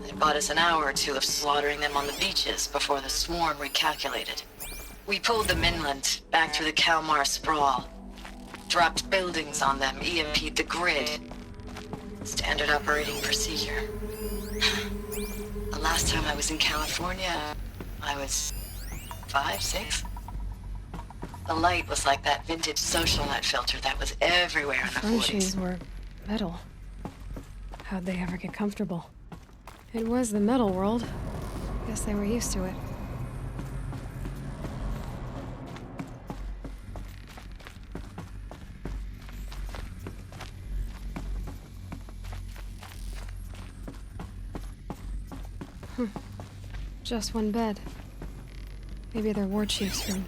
It bought us an hour or two of slaughtering them on the beaches before the swarm recalculated. We pulled them inland, back through the Kalmar sprawl. Dropped buildings on them, EMP'd the grid. Standard operating procedure. The last time I was in California, I was 5, 6. The light was like that vintage social net filter that was everywhere in the Front 40s. shoes were metal. How'd they ever get comfortable? It was the metal world. Guess they were used to it. Just one bed. Maybe their war chief's room.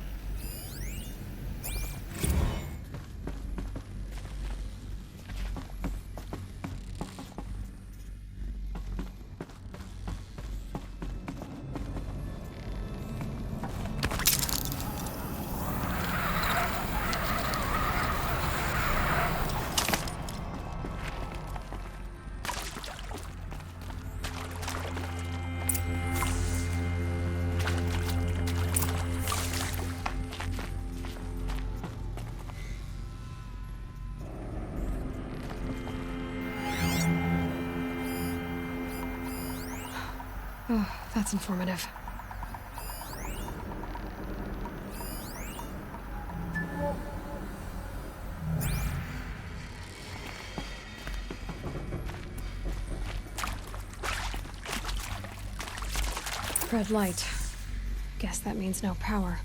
Oh, that's informative. Red light. Guess that means no power.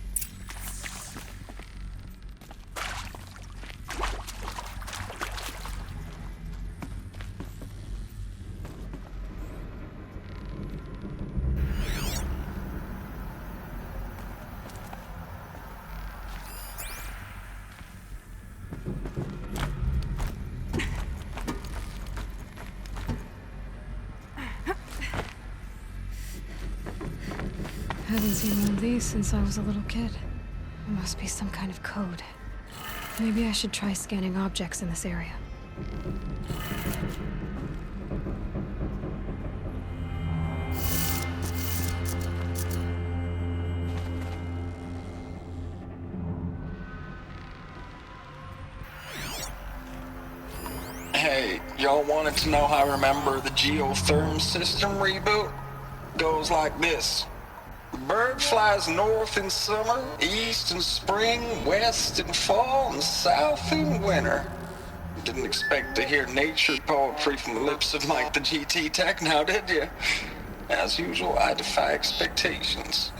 I haven't seen one of these since I was a little kid. There must be some kind of code. Maybe I should try scanning objects in this area. Hey, y'all wanted to know how I remember the geotherm system reboot? Goes like this. The bird flies north in summer, east in spring, west in fall, and south in winter. Didn't expect to hear nature poetry from the lips of Mike the GT Tech now, did you? As usual, I defy expectations.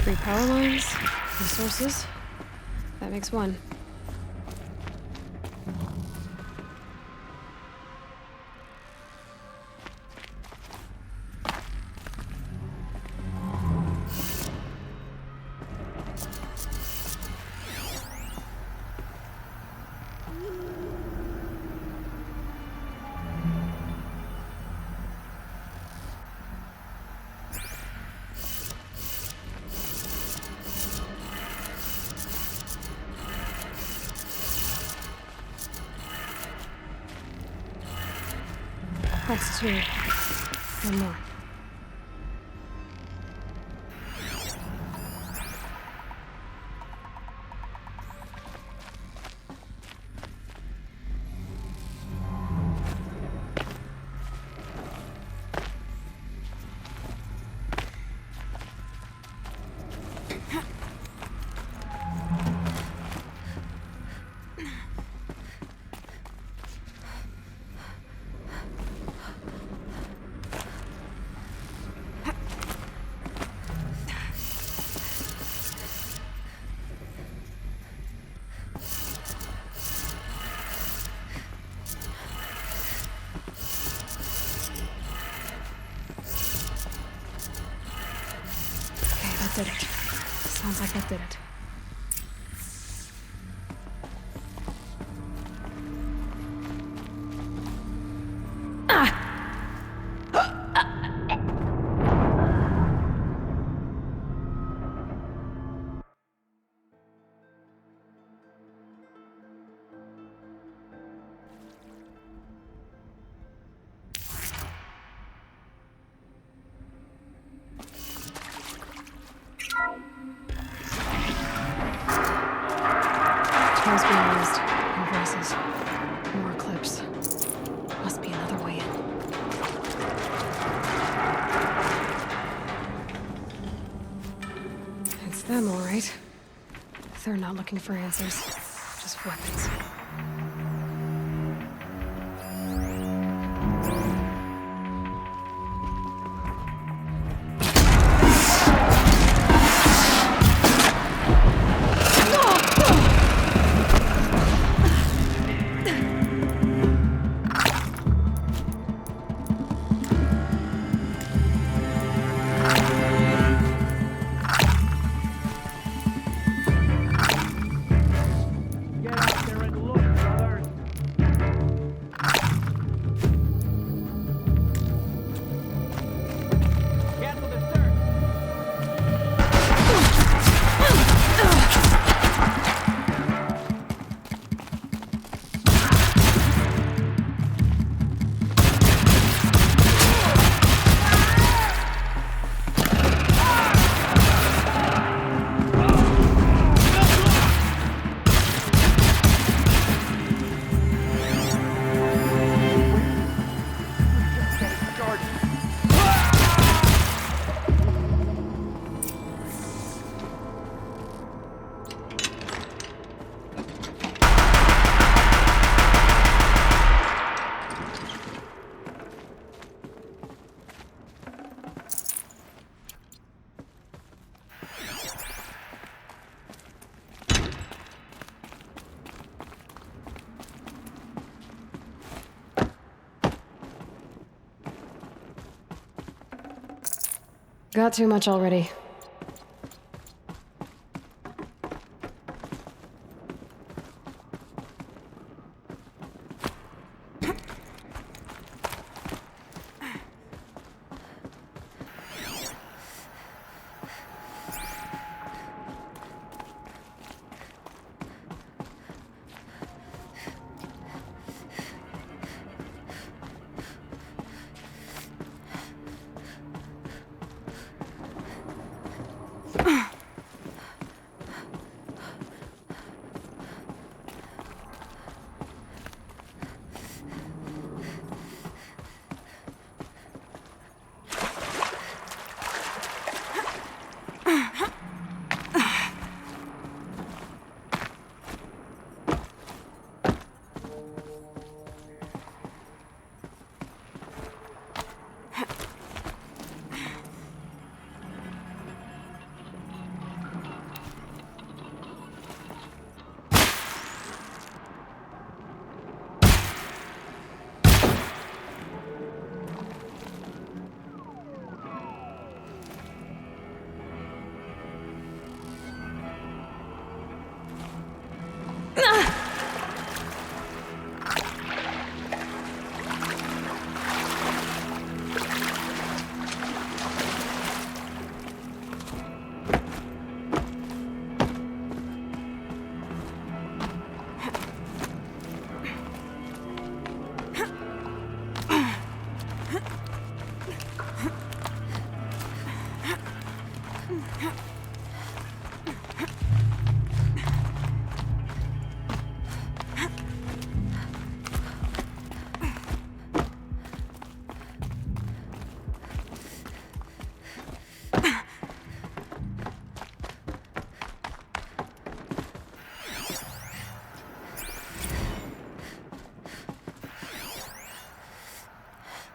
Three power lines, resources. That makes one. That's two. One more. Did it. Sounds like that did it. Clothes being used. And voices. More clips. Must be another way in. It's them, all right. They're not looking for answers. Just weapons. Got too much already.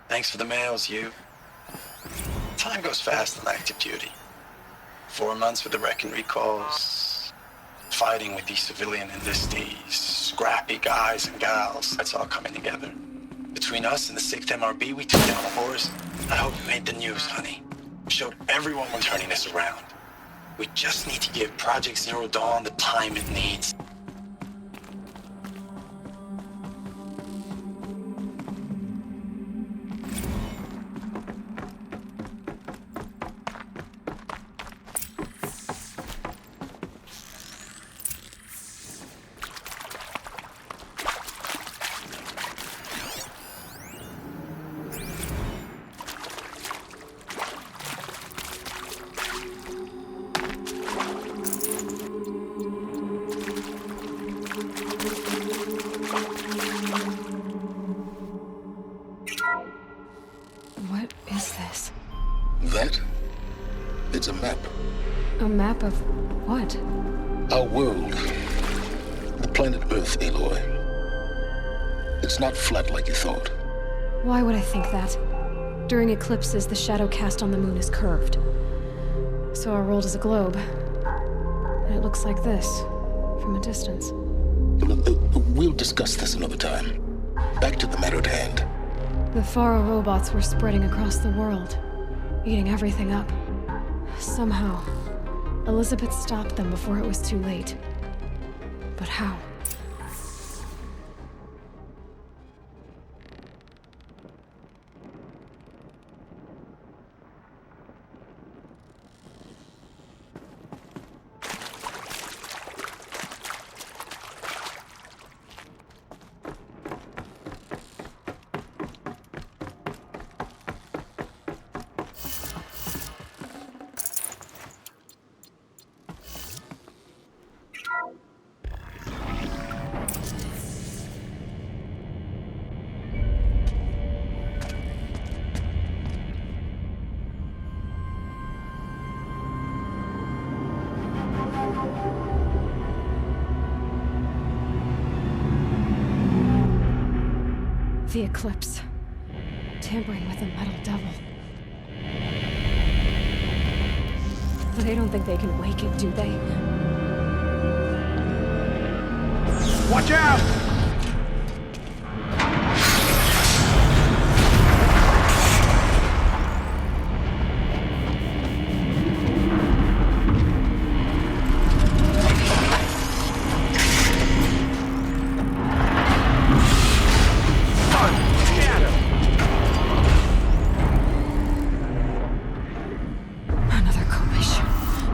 Thanks for the mails, you. Time goes fast in active duty. 4 months with the wreck and recalls, fighting with these civilian enlistees, scrappy guys and gals. That's all coming together. Between us and the 6th MRB, we took down a horse. I hope you made the news, honey. Showed everyone we're turning this around. We just need to give Project Zero Dawn the time it needs. It's a map. A map of what? Our world. The planet Earth, Aloy. It's not flat like you thought. Why would I think that? During eclipses, the shadow cast on the moon is curved. So our world is a globe. And it looks like this, from a distance. We'll discuss this another time. Back to the matter at hand. The Faro robots were spreading across the world, eating everything up. Somehow, Elizabeth stopped them before it was too late. But how? The eclipse. Tampering with the metal devil. They don't think they can wake it, do they? Watch out!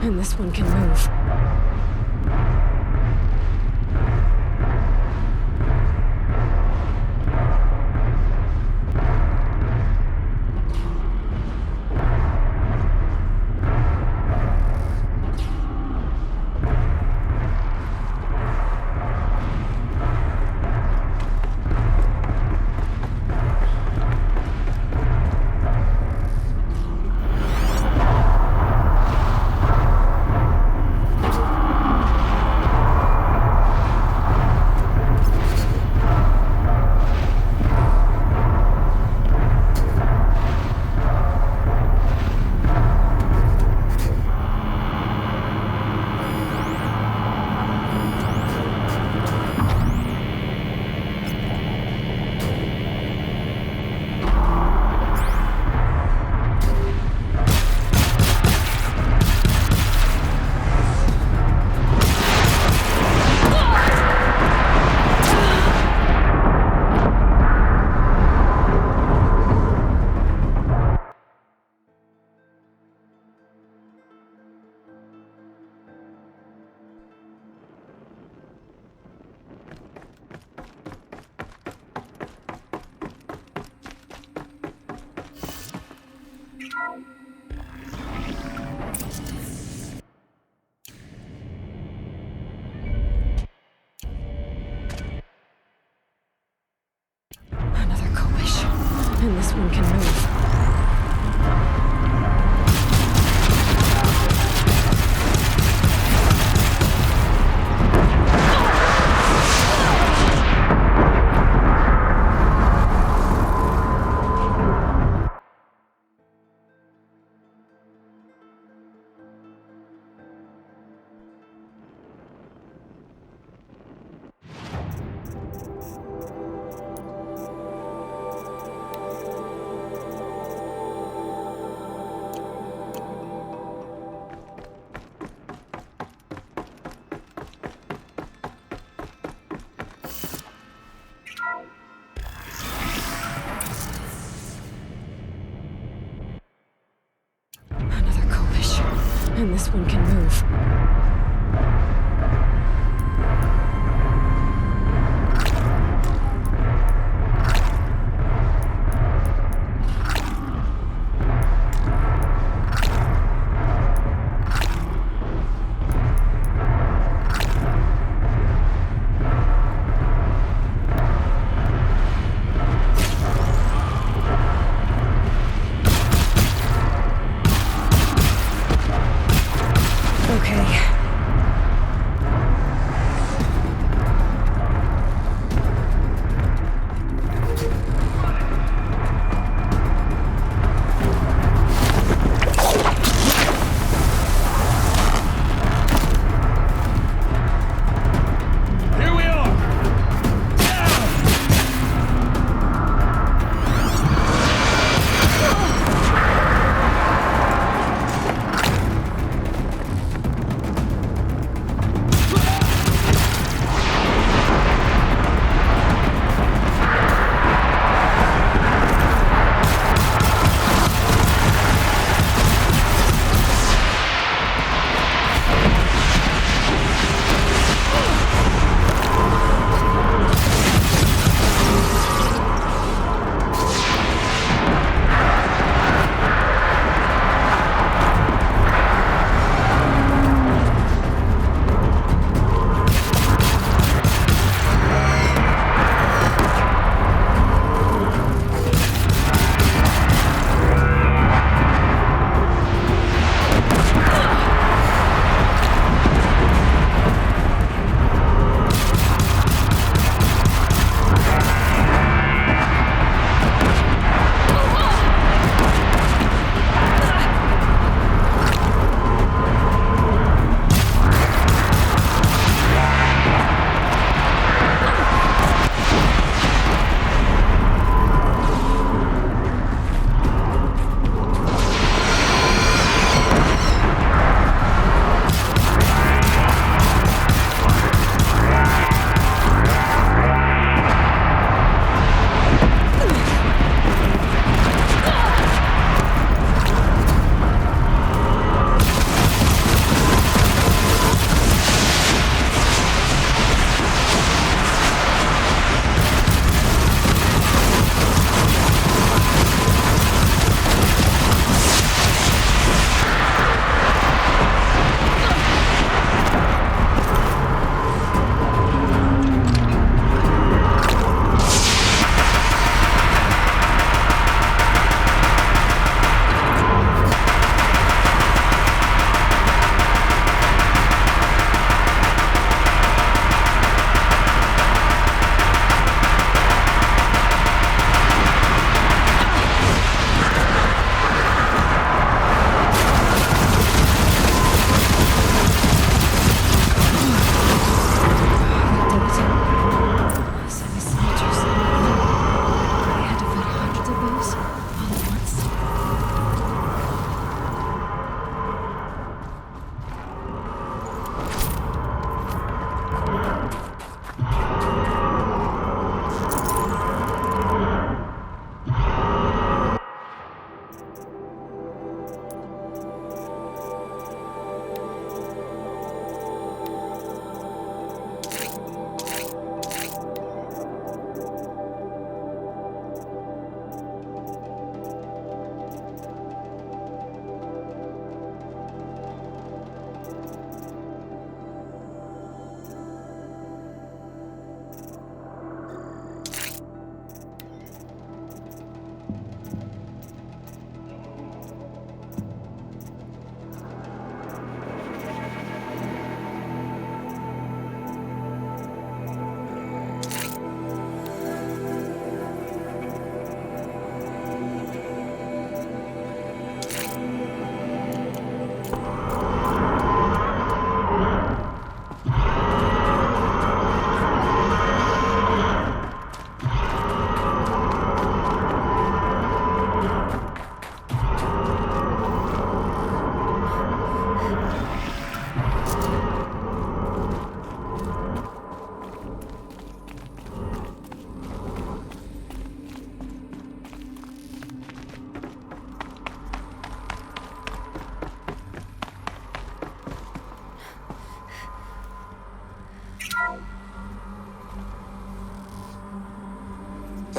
And this one can move. And this one can move. And this one can move. Okay.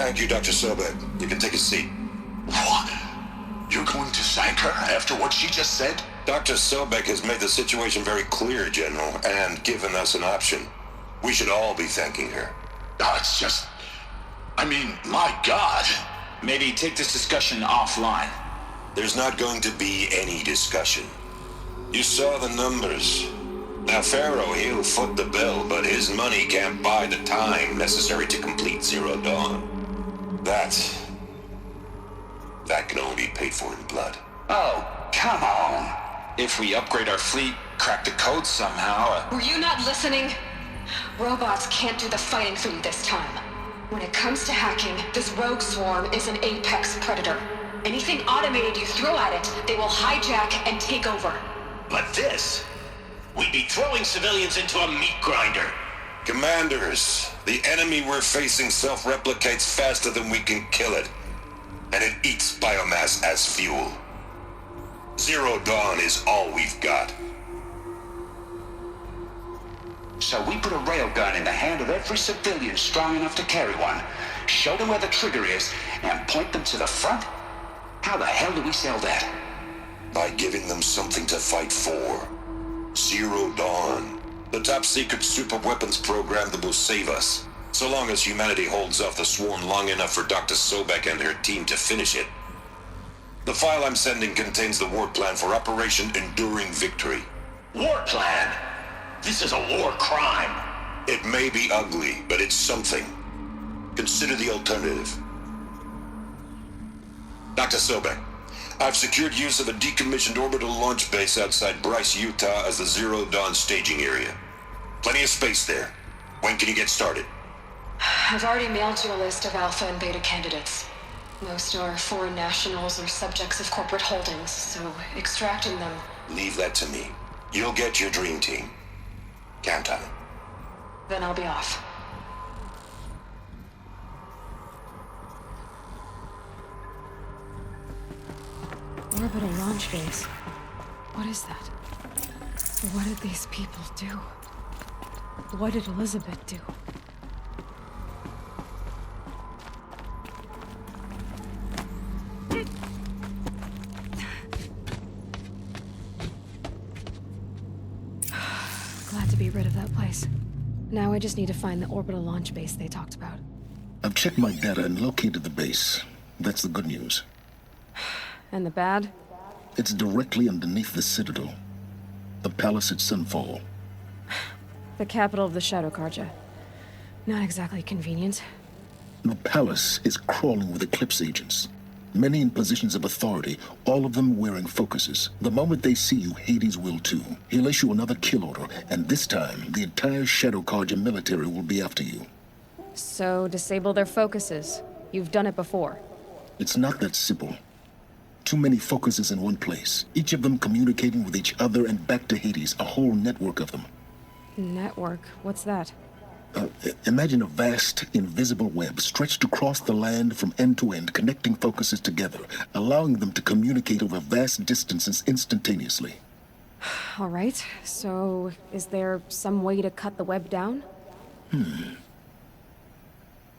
Thank you, Dr. Sobek. You can take a seat. What? You're going to thank her after what she just said? Dr. Sobek has made the situation very clear, General, and given us an option. We should all be thanking her. It's just... I mean, my God. Maybe take this discussion offline. There's not going to be any discussion. You saw the numbers. Now, Pharaoh, he'll foot the bill, but his money can't buy the time necessary to complete Zero Dawn. That can only be paid for in blood. Oh, come on. If we upgrade our fleet, crack the code somehow... Were you not listening? Robots can't do the fighting for you this time. When it comes to hacking, this rogue swarm is an apex predator. Anything automated you throw at it, they will hijack and take over. But this? We'd be throwing civilians into a meat grinder. Commanders, the enemy we're facing self-replicates faster than we can kill it. And it eats biomass as fuel. Zero Dawn is all we've got. So we put a railgun in the hand of every civilian strong enough to carry one, show them where the trigger is, and point them to the front? How the hell do we sell that? By giving them something to fight for. Zero Dawn. The top-secret super-weapons program that will save us. So long as humanity holds off the swarm long enough for Dr. Sobek and her team to finish it. The file I'm sending contains the war plan for Operation Enduring Victory. War plan? This is a war crime. It may be ugly, but it's something. Consider the alternative. Dr. Sobek, I've secured use of a decommissioned orbital launch base outside Bryce, Utah as the Zero Dawn staging area. Plenty of space there. When can you get started? I've already mailed you a list of alpha and beta candidates. Most are foreign nationals or subjects of corporate holdings, so extracting them... Leave that to me. You'll get your dream team. Count on it. Then I'll be off. Orbital launch base. What is that? What did these people do? What did Elizabeth do? Glad to be rid of that place. Now I just need to find the orbital launch base they talked about. I've checked my data and located the base. That's the good news. And the bad? It's directly underneath the Citadel. The palace at Sunfall. The capital of the Shadow Carja. Not exactly convenient. The palace is crawling with Eclipse agents. Many in positions of authority, all of them wearing focuses. The moment they see you, Hades will too. He'll issue another kill order, and this time, the entire Shadow Carja military will be after you. So, disable their focuses. You've done it before. It's not that simple. Too many focuses in one place, each of them communicating with each other and back to Hades, a whole network of them. Network? What's that? Imagine a vast, invisible web stretched across the land from end to end, connecting focuses together, allowing them to communicate over vast distances instantaneously. All right, so is there some way to cut the web down?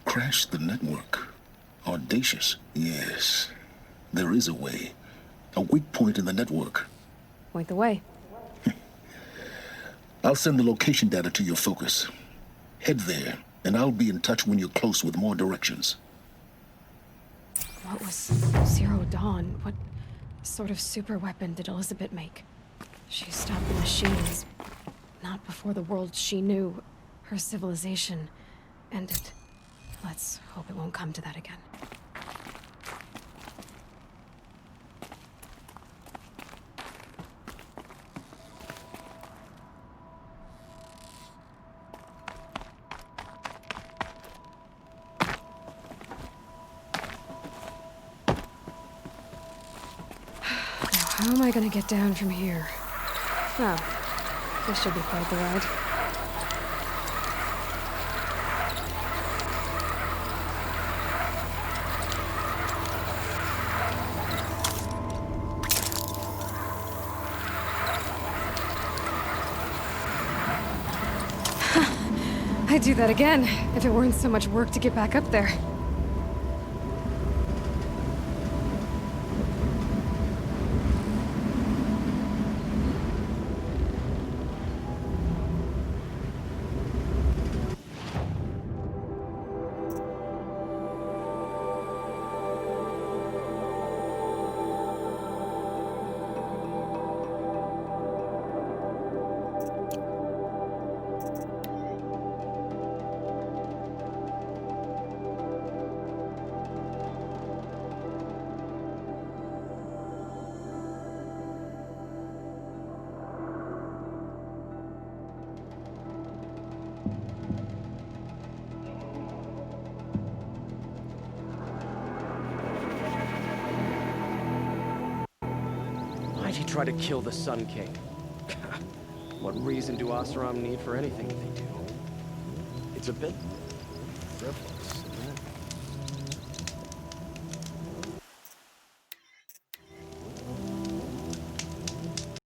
Crash the network. Audacious. Yes, there is a way. A weak point in the network. Point the way. I'll send the location data to your focus. Head there, and I'll be in touch when you're close with more directions. What was Zero Dawn? What sort of super weapon did Elizabeth make? She stopped the machines. Not before the world she knew, her civilization, ended. Let's hope it won't come to that again. How am I gonna get down from here? Oh, this should be quite the ride. I'd do that again, if it weren't so much work to get back up there. try to kill the Sun King. What reason do Oseram need for anything if they do? It's a bit frivolous.